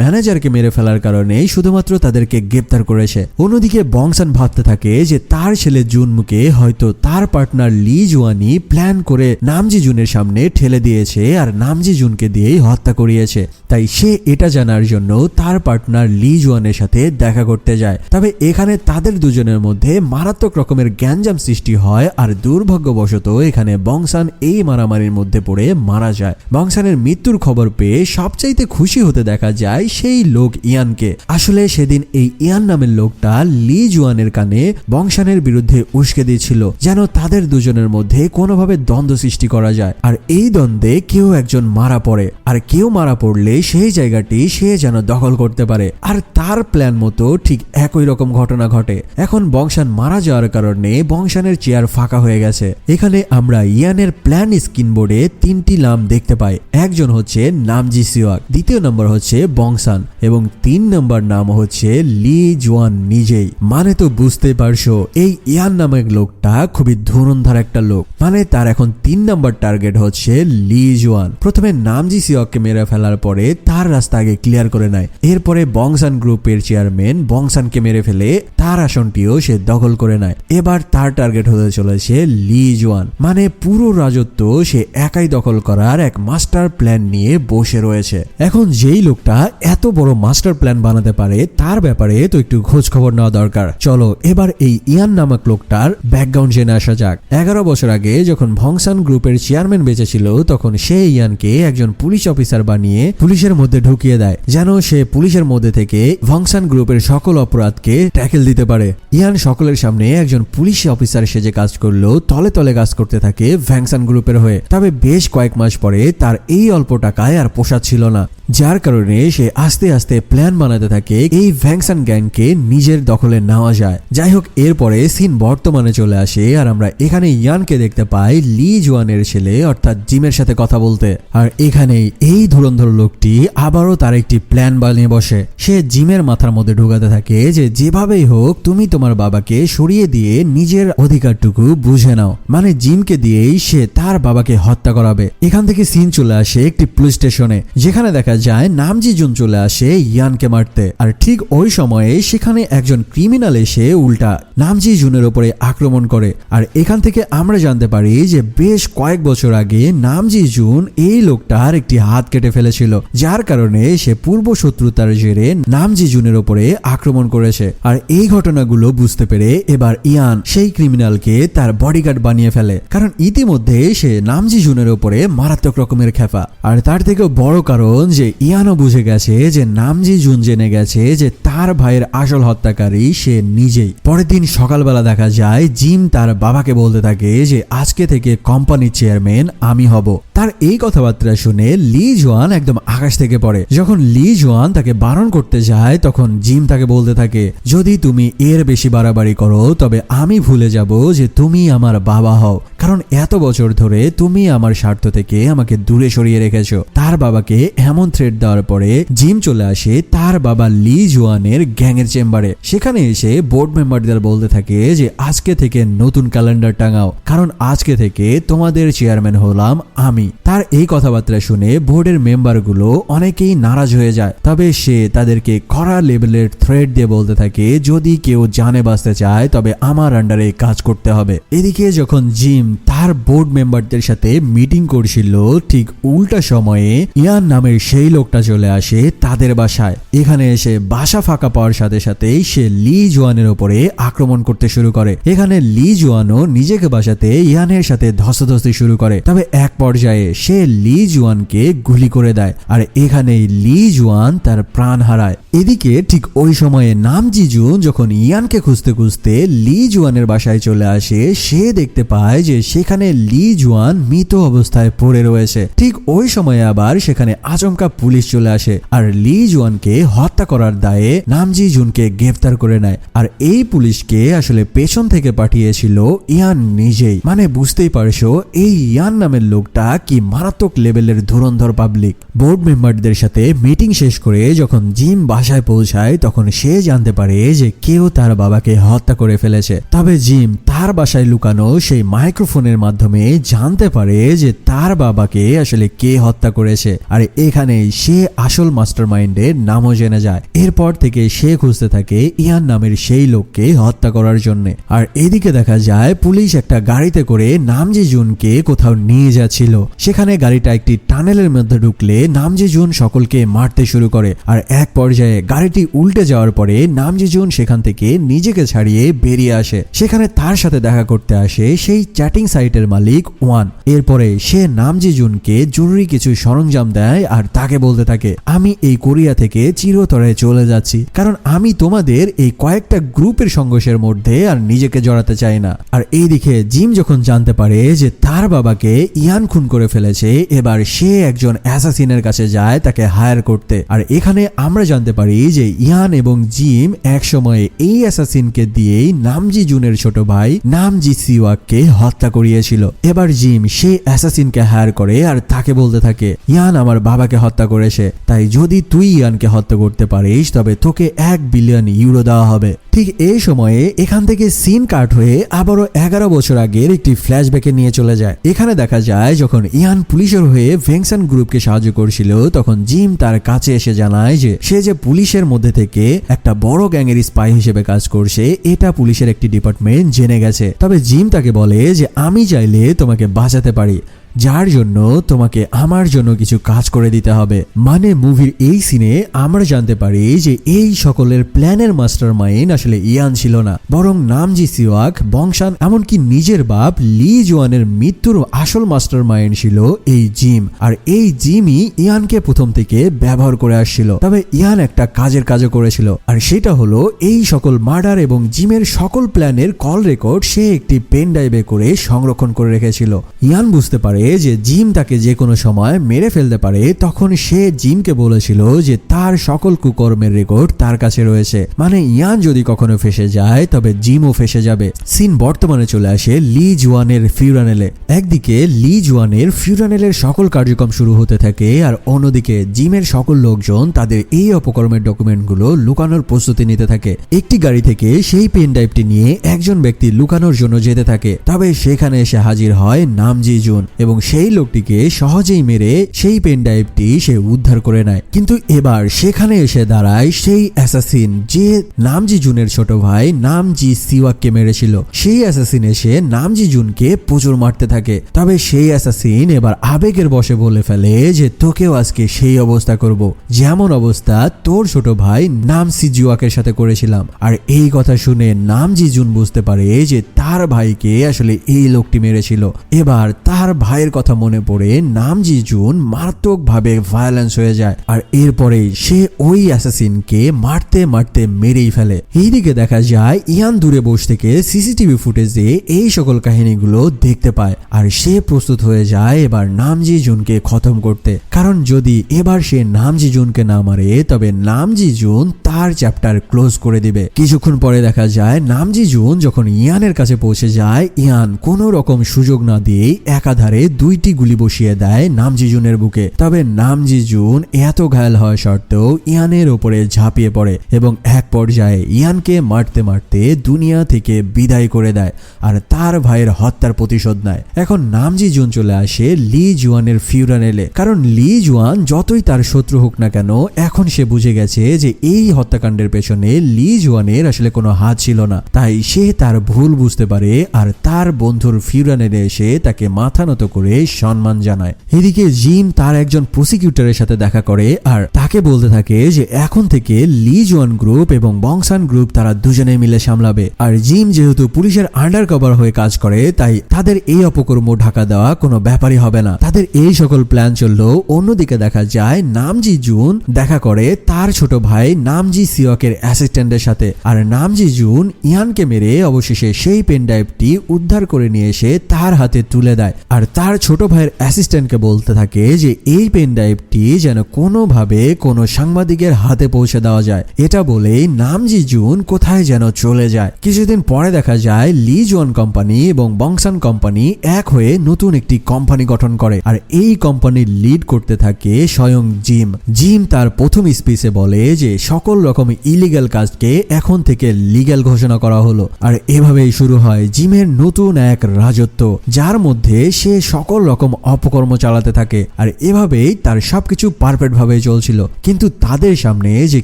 ম্যানেজারকে মেরে ফেলার কারণে শুধুমাত্র তাদেরকে গ্রেপ্তার করেছে। অন্যদিকে বংসান ভাবতে থাকে যে তার ছেলে জুনমুকে হয়তো তার পার্টনার লি জুয়ানি প্ল্যান করে নামজি জুনের সামনে ঠেলে দিয়েছে আর নামজি জুনকে দিয়েই হত্যা করিয়েছে। তাই সে এটা জানার জন্য তার পার্টনার লি জুয়ানের সাথে দেখা করতে যায়। তবে এখানে তাদের দুজনের মধ্যে মারাত্মক রকমের গ্যাঞ্জাম সৃষ্টি হয় আর দুর্ভাগ্যবশত এখানে বংসান এই মারামারির মধ্যে পড়ে মারা যায়। বংসানের মৃত্যুর খবর পেয়ে সবচাইতে খুশি হতে দেখা যায় সেই লোক ইয়ানকে। আসলে সেদিন এই ইয়ান নামের লোকটা লি জুয়ানের কানে বংসানের বিরুদ্ধে উস্কে দিয়েছিল যেন তাদের দুজনের মধ্যে কোনোভাবে দ্বন্দ্ব সৃষ্টি করা যায় আর এই দ্বন্দ্বে কেউ একজন মারা পড়ে আর কেউ মারা পড়লে সেই জায়গাটি সে যেন দখল করতে পারে আর তার প্ল্যান মতো ঠিক একই রকম ঘটনা ঘটে। এখন বংশান মারা যাওয়ার কারণে বংশানের চেয়ার ফাঁকা হয়ে গেছে। এখানে আমরা ইয়ানের প্ল্যান স্ক্রিন বোর্ডে তিনটি নাম দেখতে পাই। একজন হচ্ছে নামজি সিওয়াক, দ্বিতীয় নম্বর হচ্ছে বংশান এবং 3 নম্বর নাম হচ্ছে লি জুয়ান নিজেই। মানে তো বুঝতে পারছো এই ইয়ান নামের লোকটা খুবই ধুরন্ধর একটা লোক, মানে তার এখন 3 নম্বর টার্গেট হচ্ছে লি জুয়ান। প্রথমে নামজি সিওয়াককে মেরে ফেলার পরে তার রাস্তা আগে ক্লিয়ার করে নেয়, এরপরে বংশান গ্রুপের চেয়ারম্যান বংশানকে মেরে ফেলে তার আসনটিও সে দখল করে নেয়। এবার তার টার্গেট হতে চলেছে লি জুয়ান, মানে পুরো রাজত্ব সে একাই দখল করার এক মাস্টার প্ল্যান নিয়ে বসে রয়েছে। এখন যেই লোকটা এত বড় মাস্টার প্ল্যান বানাতে পারে তার ব্যাপারে তো একটু খোঁজ খবর নেওয়া দরকার। চলো এবার এই ইয়ান নামক লোকটার ব্যাকগ্রাউন্ড জেনে আসা যাক। 11 বছর আগে যখন বংশান গ্রুপের চেয়ারম্যান বেঁচে ছিল তখন সে ইয়ানকে একজন পুলিশ অফিসার বানিয়ে পুলিশের মধ্যে ঢুকিয়ে দেয় যেন সে পুলিশের মধ্যে থেকে বংশান গ্রুপের সকল অপরাধকে ট্যাকেল দিতে পারে। ইয়ান সকলের সামনে একজন পুলিশ অফিসার সেজে কাজ করলেও তলে তলে কাজ করতে থাকে ভ্যাংসান গ্রুপের হয়ে। তবে বেশ কয়েক মাস পরে তার এই অল্প টাকায় আর পোষাচ্ছিল না, যার কারণে সে আস্তে আস্তে প্ল্যান বানাতে থাকে এই ভ্যাংসান গ্যাংকে নিজের দখলে নেওয়া যায়। যাই হোক এরপরে সিন বর্তমানে চলে আসে আর আমরা এখানে ইয়ানকে দেখতে পাই লি জুয়ানের ছেলে অর্থাৎ জিমের সাথে কথা বলতে। আর এখানেই এই ধুরন্ধর লোকটি আবারও তার একটি প্ল্যান বানিয়ে বসে। সে জিমের মাথার মধ্যে ঢুকাতে থাকে যে যেভাবেই হোক তুমি তোমার বাবাকে সরিয়ে দিয়ে নিজের অধিকারটুকু বুঝে নাও, মানে জিমকে দিয়েই সে তার বাবাকে হত্যা করাবে। এখান থেকে সিন চলে আসে একটি পুলিশ স্টেশনে, যেখানে দেখা যায় নামজি জুন চলে আসে ইয়ানকে মারতে। আর ঠিক ওই সময়ে সেখানে একজন ক্রিমিনাল এসে উল্টা নামজি জুনের উপরে আক্রমণ করে। আর এখান থেকে আমরা জানতে পারি যে বেশ কয়েক বছর আগে নামজি জুন এই লোকটার একটি হাত কেটে ফেলেছিল, যার কারণে সে পূর্ব শত্রুতার জেরে নামজি জুনের উপরে আক্রমণ করেছে। আর এই ঘটনাগুলো বুঝতে পেরে এবার ইয়ান সেই ক্রিমিনালকে তার বডিগার্ড বানিয়ে ফেলে, কারণ ইতিমধ্যে সে নামজি জুনের উপরে মারাত্মক রকমের খেপা। আর তার থেকেও বড় কারণ যে ইয়ানও বুঝে গেছে যে নামজি জুন জেনে গেছে যে তার ভাইয়ের আসল হত্যাকারী সে নিজেই। পরের দিন সকালবেলা দেখা যায় জিম তার বাবাকে বলতে থাকে যে আজকে থেকে কোম্পানির চেয়ারম্যান আমি হব। তার এই কথাবার্তা শুনে লি জুয়ান একদম আকাশ থেকে পড়ে। যখন লি জুয়ান তাকে বারণ করতে যায় তখন জিম তাকে বলতে থাকে যদি তুমি এর বেশি বাড়াবাড়ি করো তবে আমি ভুলে যাব যে তুমি আমার বাবা হও, কারণ এত বছর ধরে তুমি আমার স্বার্থ থেকে আমাকে দূরে সরিয়ে রেখেছো। তার বাবাকে এমন থ্রেট দেওয়ার পরে জিম চলে আসে তার বাবা লি জুয়ানের গ্যাংয়ের চেম্বারে। সেখানে এসে বোর্ড মেম্বারদের বলতে থাকে যে আজকে থেকে নতুন ক্যালেন্ডার টাঙাও, কারণ আজকে থেকে তোমাদের চেয়ারম্যান হলাম আমি। তার এই কথাবার্তা শুনে বোর্ডের মেম্বারগুলো অনেকেই নারাজ হয়ে যায়, তবে সে তাদেরকে কড়া লেভেলের থ্রেট দিয়ে বলতে থাকে যদি কেউ জানে বাঁচতে চায় তবে আমার আন্ডারে কাজ করতে হবে। এদিকে যখন জিম তার বোর্ড মেম্বারদের সাথে মিটিং করছিল, ঠিক উল্টা সময়ে ইয়ান নামের সেই লোকটা চলে আসে তাদের বাসায়। এখানে এসে বাসা ফাঁকা পাওয়ার সাথে সাথেই সে লি জুয়ানের উপরে আক্রমণ করতে শুরু করে। এখানে লি জুয়ানও নিজেকে বাঁচাতে ইয়ানের সাথে ধস্তাধস্তি শুরু করে, তবে এক পর্যায়ে সে লি জুয়ানকে গুলি করে দেয়, আর এখানেই লি জুয়ান তার প্রাণ হারায়। এদিকে ঠিক ওই সময়ে নামজি জুন যখন ইয়ানকে খুঁজতে খুঁজতে লি জুয়ানের বাসায় চলে আসে, সে দেখতে পায় যে সেখানে লি জুয়ান মৃত অবস্থায় পড়ে রয়েছে। ঠিক ওই সময়ে আবার সেখানে আচমকা পুলিশ চলে আসে আর লি জুয়ানকে হত্যা করার দায়ে নামজি জুনকে গ্রেফতার করে নেয়। আর এই পুলিশকে আসলে পেছন থেকে পাঠিয়েছিল ইয়ান নিজেই। মানে বুঝতেই পারছো এই ইয়ান নামের লোকটা কি মারাত্মক লেভেলের ধুরন্ধর পাবলিক। বোর্ড মেম্বারদের সাথে মিটিং শেষ করে যখন জিম বাসায় পৌঁছায়, তখন সে জানতে পারে যে কেউ তার বাবাকে হত্যা করে ফেলেছে। তবে জিম তার বাসায় লুকানো সেই মাইক্রোফোনের মাধ্যমে জানতে পারে যে তার বাবাকে আসলে কে হত্যা করেছে, আর এখানেই সে আসল মাস্টারমাইন্ডের নামও জেনে যায়। এরপর থেকে সে খুঁজতে থাকে ইয়ান নামের সেই লোককে হত্যা করার জন্য। আর এদিকে দেখা যায় পুলিশ একটা গাড়িতে করে নামজি জুনকে কোথাও নিয়ে যাচ্ছিল। সেখানে গাড়িটা একটি টানেলের মধ্যে ঢুকলে নামজি জুন সকলকে মারতে শুরু করে, আর এক পর্যায়ে গাড়িটি উল্টে যাওয়ার পরে নামজি জুন সেখান থেকে নিজেকে ছাড়িয়ে বেরিয়ে আসে। সেখানে তার সাথে দেখা করতে আসে সেই চ্যাটিং সাইটের মালিক ওয়ান। এরপরে সে নামজি জুনকে জরুরি কিছু সরঞ্জাম দেয় আর তাকে বলতে থাকে, আমি এই কোরিয়া থেকে চিরতরে চলে যাচ্ছি, কারণ আমি তোমাদের এই কয়েকটা গ্রুপের সংঘর্ষের মধ্যে আর নিজেকে জড়াতে চাই না। আর এইদিকে জিম যখন জানতে পারে যে তার বাবাকে ইয়ান খুন করে ফেলেছে, এবার সে একজন অ্যাসাসিনের কাছে যায় তাকে হায়ার করতে। আর এখানে আমরা জানতে পারি যে ইয়ান এবং জিম এক সময়ে এই অ্যাসাসিনকে দিয়েই নামজি জুনের ছোট ভাই নামজি সিওয়াককে হত্যা করিয়েছিল। এবার জিম সে অ্যাসাসিনকে হায়ার করে আর তাকে বলতে থাকে, ইয়ান আমার বাবাকে হত্যা করেছে, তাই যদি তুই ইয়ানকে হত্যা করতে পারিস তবে তোকে 1 বিলিয়ন ইউরো দেওয়া হবে। ঠিক এই সময়ে এখান থেকে সিন কাট হয়ে আবারও 11 বছর আগের একটি ফ্ল্যাশব্যাকে নিয়ে চলে যায়। এখানে দেখা যায় যখন ইয়ান পুলিশের হয়ে ভেংসান গ্রুপকে সাহায্য করছিল, তখন জিম তার কাছে এসে জানায় যে সে যে পুলিশের মধ্যে থেকে একটা বড় গ্যাংয়ের স্পাই হিসেবে কাজ করছে এটা পুলিশের একটি ডিপার্টমেন্ট জেনে গেছে। তবে জিম তাকে বলে যে আমি চাইলে তোমাকে বাঁচাতে পারি, যার জন্য তোমাকে আমার জন্য কিছু কাজ করে দিতে হবে। মানে মুভির এই সিনে আমরা জানতে পারি যে এই সকলের প্ল্যানের মাস্টারমাইন্ড আসলে ইয়ান ছিল না, বরং নামজি সিওয়াক, বংশান, এমনকি নিজের বাপ লি জুয়ানের মৃত্যুর আসল মাস্টারমাইন্ড ছিল এই জিম। আর এই জিমই ইয়ানকে প্রথম থেকে ব্যবহার করে আসছিল। তবে ইয়ান একটা কাজও করেছিল, আর সেটা হলো এই সকল মার্ডার এবং জিমের সকল প্ল্যানের কল রেকর্ড সে একটি পেন ড্রাইভে করে সংরক্ষণ করে রেখেছিল। ইয়ান বুঝতে পারে যে জিম তাকে যে কোনো সময় মেরে ফেলতে পারে, তখন সে জিমকে বলেছিল যে তার সকল কুকর্মের রেকর্ড তার কাছে রয়েছে। মানে ইয়ান যদি কখনো ফেসে যায় তবে জিমও ফেসে যাবে। সিন বর্তমানে চলে আসে লি জুয়ানের ফিউরানেলে। একদিকে লি জুয়ানের ফিউরানেলের সকল কার্যক্রম শুরু হতে থাকে, আর অন্যদিকে জিমের সকল লোকজন তাদের এই অপকর্মের ডকুমেন্টগুলো লুকানোর প্রস্তুতি নিতে থাকে। একটি গাড়ি থেকে সেই পেন ড্রাইভটি নিয়ে একজন ব্যক্তি লুকানোর জন্য যেতে থাকে। তবে সেখানে এসে হাজির হয় নামজি জুন এবং সেই লোকটিকে সহজেই মেরে সেই পেন ড্রাইভটি সে উদ্ধার করে নেয়। কিন্তু এবার সেখানে এসে দাঁড়ায় সেই অ্যাসাসিন যে নামজি জুনের ছোট ভাই নামজি সিওয়াককে মেরেছিল। সেই অ্যাসাসিন এসে নামজি জুনকে প্রচুর মারতে থাকে। তবে সেই অ্যাসাসিন এবার আবেগের বশে বলে ফেলে যে তোকেও আজকে সেই অবস্থা করব, যেমন অবস্থা তোর ছোট ভাই নামজি জিওয়াকের সাথে করেছিলাম। আর এই কথা শুনে নামজি জুন বুঝতে পারে যে তার ভাইকে আসলে এই লোকটি মেরেছিল। এবার তার ভাইয়ের কথা মনে পড়ে নামজি জুন মারাত্মকভাবে ভায়োলেন্স হয়ে যায়, আর এরপরে সে ওই অ্যাসাসিনকে মারতে মারতে মেরেই ফেলে। এইদিকে দেখা যায় ইয়ান দূরে বসে থেকে সিসিটিভি ফুটেজে এই সকল কাহিনীগুলো দেখতে পায়, আর সে প্রস্তুত হয়ে যায় এবার নামজি জুনকে খতম করতে। কারণ যদি এবার সে নামজি জুনকে না মারে তবে নামজি জুন তার চ্যাপ্টার ক্লোজ করে দিবে। কিছুক্ষণ পরে দেখা যায় নামজি জুন যখন ইয়ানের কাছে পৌঁছে যায়, ইয়ান কোনো রকম সুযোগ না দিয়ে একাধারে 2টি গুলি বসিয়ে দেয় নামজি জুনের বুকে। তবে নামজি জুন এত ঘায়াল হওয়া সত্ত্বেও ইয়ানের উপরে ঝাঁপিয়ে পড়ে এবং এক পর্যায়ে ইয়ানকে মারতে মারতে দুনিয়া থেকে বিদায় করে দেয় আর তার ভাইয়ের হত্যার প্রতিশোধ নেয়। এখন নামজি জুন চলে আসে লি জুয়ানের ফিউরানেলে, কারণ লি জুয়ান যতই তার শত্রু হোক না কেন এখন সে বুঝে গেছে যে এই হত্যাকাণ্ডের পেছনে লি জুয়ানের আসলে কোনো হাত ছিল না। তাই সে তার ভুল বুঝতে পারে আর তার বন্ধুর ফিউরানেলে এসে তাকে মাথা নত করে সম্মান জানায়। এদিকে জিম তার একজন প্রসিকিউটরের সাথে দেখা করে আর তাকে বলতে থাকে যে এখন থেকে লি জুয়ান গ্রুপ এবং বংসান গ্রুপ তারা দুজনে মিলে সামলাবে। আর জিম যেহেতু পুলিশের আন্ডার কভার হয়ে কাজ করে তাই তাদের এই অপকর্ম ঢাকা দেওয়া কোনো ব্যাপারই হবে না। তাদের এই সকল প্ল্যান চললেও অন্যদিকে দেখা যায় নামজি জুন দেখা করে তার ছোট ভাই নামজি সিওকের অ্যাসিস্ট্যান্টের সাথে। আর নামজি জুন ইয়ানকে মেরে অবশেষে সেই পেন ড্রাইভটি উদ্ধার করে নিয়ে এসে তার হাতে তুলে দেয় আর তার ছোট ভাইয়ের অ্যাসিস্ট্যান্টকে বলতে থাকে যে এই পেন ড্রাইভটি যেন কোনোভাবে কোনো সাংবাদিকের হাতে পৌঁছে দেওয়া যায়। এটা বলেই নামজি জুন কোথায় যেন চলে যায়। কিছুদিন পরে দেখা যায় লি জুয়ান কোম্পানি এবং বংসান কোম্পানি এক হয়ে নতুন একটি কোম্পানি গঠন করে আর এই কোম্পানি লিড করতে থাকে স্বয়ং জিম। জিম তার প্রথম স্পিচে বলে যে সকল রকম ইলিগাল কাজকে এখন থেকে লিগ্যাল ঘোষণা করা হলো আর এভাবেই শুরু হয় জিমের নতুন এক রাজত্ব, যার মধ্যে সে সকল রকম অপকর্ম চালাতে থাকে আর এভাবেই তার সবকিছু পারফেক্ট ভাবে চলছিল। কিন্তু তাদের সামনে যে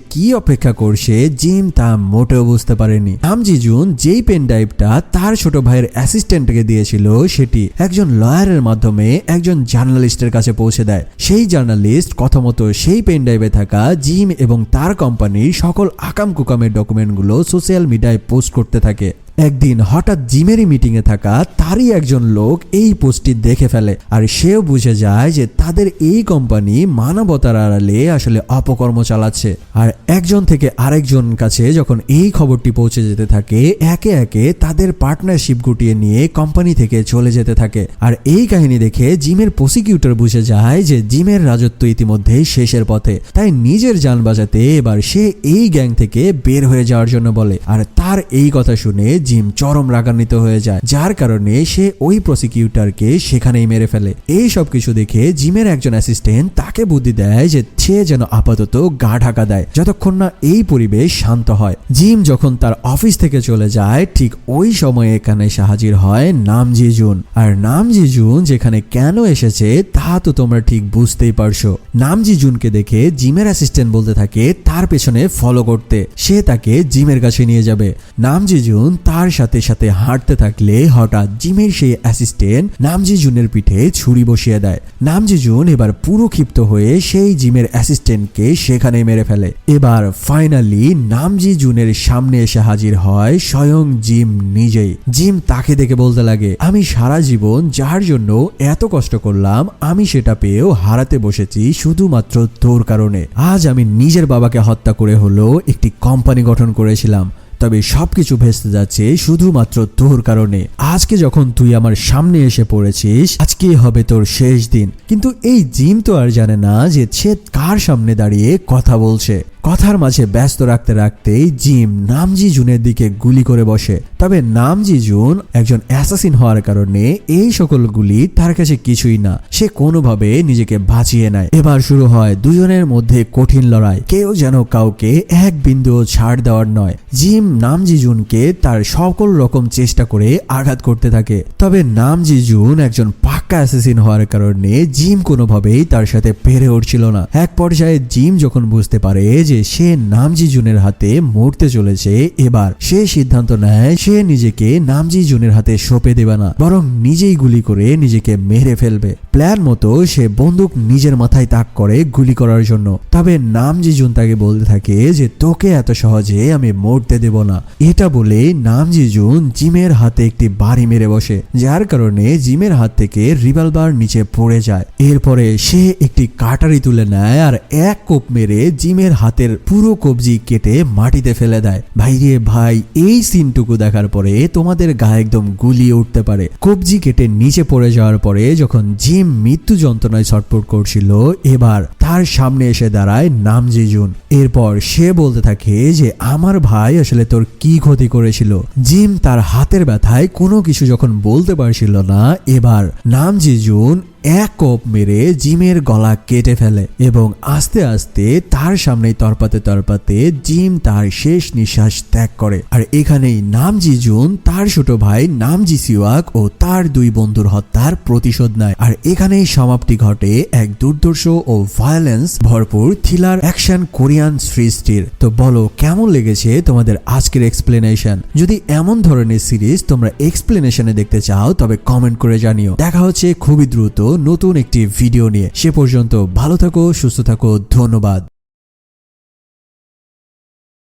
কি অপেক্ষা করছে জিম তা মোটেও বুঝতে পারেনি। নামজি জুন যেই পেন ড্রাইভটা তার ছোট ভাইয়ের অ্যাসিস্ট্যান্টকে দিয়েছিল সেটি একজন লয়ারের মাধ্যমে একজন জার্নালিস্টের কাছে পৌঁছে দেয়। সেই জার্নালিস্ট কথা মতো সেই পেন ড্রাইভে থাকা জিম এবং তার কোম্পানির সকল আকাম কুকামের ডকুমেন্টগুলো সোশ্যাল মিডিয়ায় পোস্ট করতে থাকে। একদিন হঠাৎ জিমেরই মিটিং এ থাকা তারই একজন লোক এই পোস্টটি দেখে ফেলে আর সেও বুঝে যায় যে তাদের এই কোম্পানি মানবতার আড়ালে আসলে অপকর্ম চালাচ্ছে। আর একজন থেকে আরেকজন কাছে যখন এই খবরটি পৌঁছে যেতে থাকে একে একে তাদের পার্টনারশিপ গুটিয়ে নিয়ে কোম্পানি থেকে চলে যেতে থাকে। আর এই কাহিনী দেখে জিমের প্রসিকিউটর বুঝে যায় যে জিমের রাজত্ব ইতিমধ্যেই শেষের পথে, তাই নিজের জান বাঁচাতে এবার সে এই গ্যাং থেকে বের হয়ে যাওয়ার জন্য বলে। আর তার এই কথা শুনে জিম চরম রাগান্বিত হয়ে যায়, যার কারণে সে ওই প্রসিকিউটরকে সেখানেই মেরে ফেলে। এই সব কিছু দেখে জিমের একজন অ্যাসিস্ট্যান্ট তাকে বুদ্ধি দেয় যে সে যেন আপাতত গা ঢাকা দেয় যতক্ষণ না এই পরিবেশ শান্ত হয়। জিম যখন তার অফিস থেকে চলে যায় ঠিক ওই সময়ে এখানে এসে হাজির হয় নামজি জুন। আর নামজি জুন যেখানে কেন এসেছে তা তো তোমরা ঠিক বুঝতেই পারছো। নামজি জুনকে দেখে জিমের অ্যাসিস্ট্যান্ট বলতে থাকে তার পেছনে ফলো করতে, সে তাকে জিমের কাছে নিয়ে যাবে। নামজি জুন তার সাথে সাথে হাঁটতে থাকলে হঠাৎ জিমের সেই অ্যাসিস্ট্যান্ট নামজি জুনের পিঠে ছুরি বসিয়ে দেয়। নামজি জুন এবার পুরো ক্ষিপ্ত হয়ে সেই জিমের অ্যাসিস্ট্যান্টকে সেখানে মেরে ফেলে। এবার ফাইনালি নামজি জুনের সামনে এসে হাজির হয় স্বয়ং জিম নিজেই। জিম তাকে দেখে বলতে লাগে, আমি সারা জীবন যার জন্য এত কষ্ট করলাম আমি সেটা পেয়েও হারাতে বসেছি শুধুমাত্র তোর কারণে। আজ আমি নিজের বাবাকে হত্যা করে হলো একটি কোম্পানি গঠন করেছিলাম, তবে সবকিছু ভেস্তে যাচ্ছে শুধুমাত্র তোর কারণে। আজকে যখন তুই আমার সামনে এসে পড়েছিস আজকে হবে তোর শেষ দিন। কিন্তু এই জিম তো আর জানে না যে সে কার সামনে দাঁড়িয়ে কথা বলছে। কথার মাঝে ব্যস্ত রাখতে রাখতেই জিম নামজি জুনের দিকে গুলি করে বসে। তবে নামজি জুন একজন অ্যাসাসিন হওয়ার কারণে এই সকল গুলি তার কাছে কিছুই না, সে কোনোভাবে নিজেকে বাঁচিয়ে নেয়। এবার শুরু হয় দুজনের মধ্যে কঠিন লড়াই, কেউ যেন কাউকে এক বিন্দুও ছাড় দেওয়ার নয়। জিম নামজি জুনকে তার সকল রকম চেষ্টা করে আঘাত করতে থাকে। তবে নামজি জুন একজন পাক্কা অ্যাসাসিন হওয়ার কারণে জিম কোনোভাবেই তার সাথে পেরে উঠছিল না। এক পর্যায়ে জিম যখন বুঝতে পারে যে সে নামজি জুনের হাতে মরতে চলেছে, এবার সে সিদ্ধান্ত নেয় সে নিজেকে নামজি জুনের হাতে সঁপে দেবে না, বরং নিজেই গুলি করে নিজেকে মেরে ফেলবে। প্ল্যান মতো সে বন্দুক নিজের মাথায় তাক করে গুলি করার জন্য। তবে নামজি জুন তাকে বলতে থাকে যে তোকে এত সহজে আমি মরতে দেব না। এটা বলে নামজি জুন জিমের হাতে একটি বাড়ি মেরে বসে, যার কারণে জিমের হাত থেকে রিভলভার নিচে পড়ে যায়। এরপরে সে একটি কাটারি তুলে নেয় আর এক কোপ মেরে জিমের হাতের পুরো কবজি কেটে মাটিতে ফেলে দেয়। ভাই রে ভাই, এই সিনটুকু দেখার পরে তোমাদের গায়ে একদম গুলিয়ে উঠতে পারে। কবজি কেটে নিচে পড়ে যাওয়ার পরে যখন জিম মৃত্যু যন্ত্রণায় ছটফট করছিল এবার তার সামনে এসে দাঁড়ায় নামজি জুন। এরপর সে বলতে থাকে যে আমার ভাই আসলে আসলে তোর কি ক্ষতি করেছিল। জিম তার হাতের ব্যথায় কোনো কিছু যখন বলতে পারছিল না, এবার নামজি জুন এক কোপ মেরে জিমের গলা কেটে ফেলে এবং আস্তে আস্তে তার সামনেই তরপাতে তরপাতে জিম তার শেষ নিঃশ্বাস ত্যাগ করে। আর এখানেই নামজি জুন তার ছোট ভাই নামজি সিওয়াক ও তার দুই বন্ধুর হত্যার প্রতিশোধ নেয়। আর এখানেই সমাপ্তি ঘটে এক দুর্ধর্ষ ও ভায়োলেন্স ভরপুর থ্রিলার অ্যাকশন কোরিয়ান সৃষ্টির। তো বলো কেমন লেগেছে তোমাদের আজকের এক্সপ্লেনেশন। যদি এমন ধরনের সিরিজ তোমরা এক্সপ্লেনেশনে দেখতে চাও তবে কমেন্ট করে জানিও। দেখা হচ্ছে খুবই দ্রুত নতুন একটি ভিডিও নিয়ে। সে পর্যন্ত ভালো থাকো, সুস্থ থাকো, ধন্যবাদ।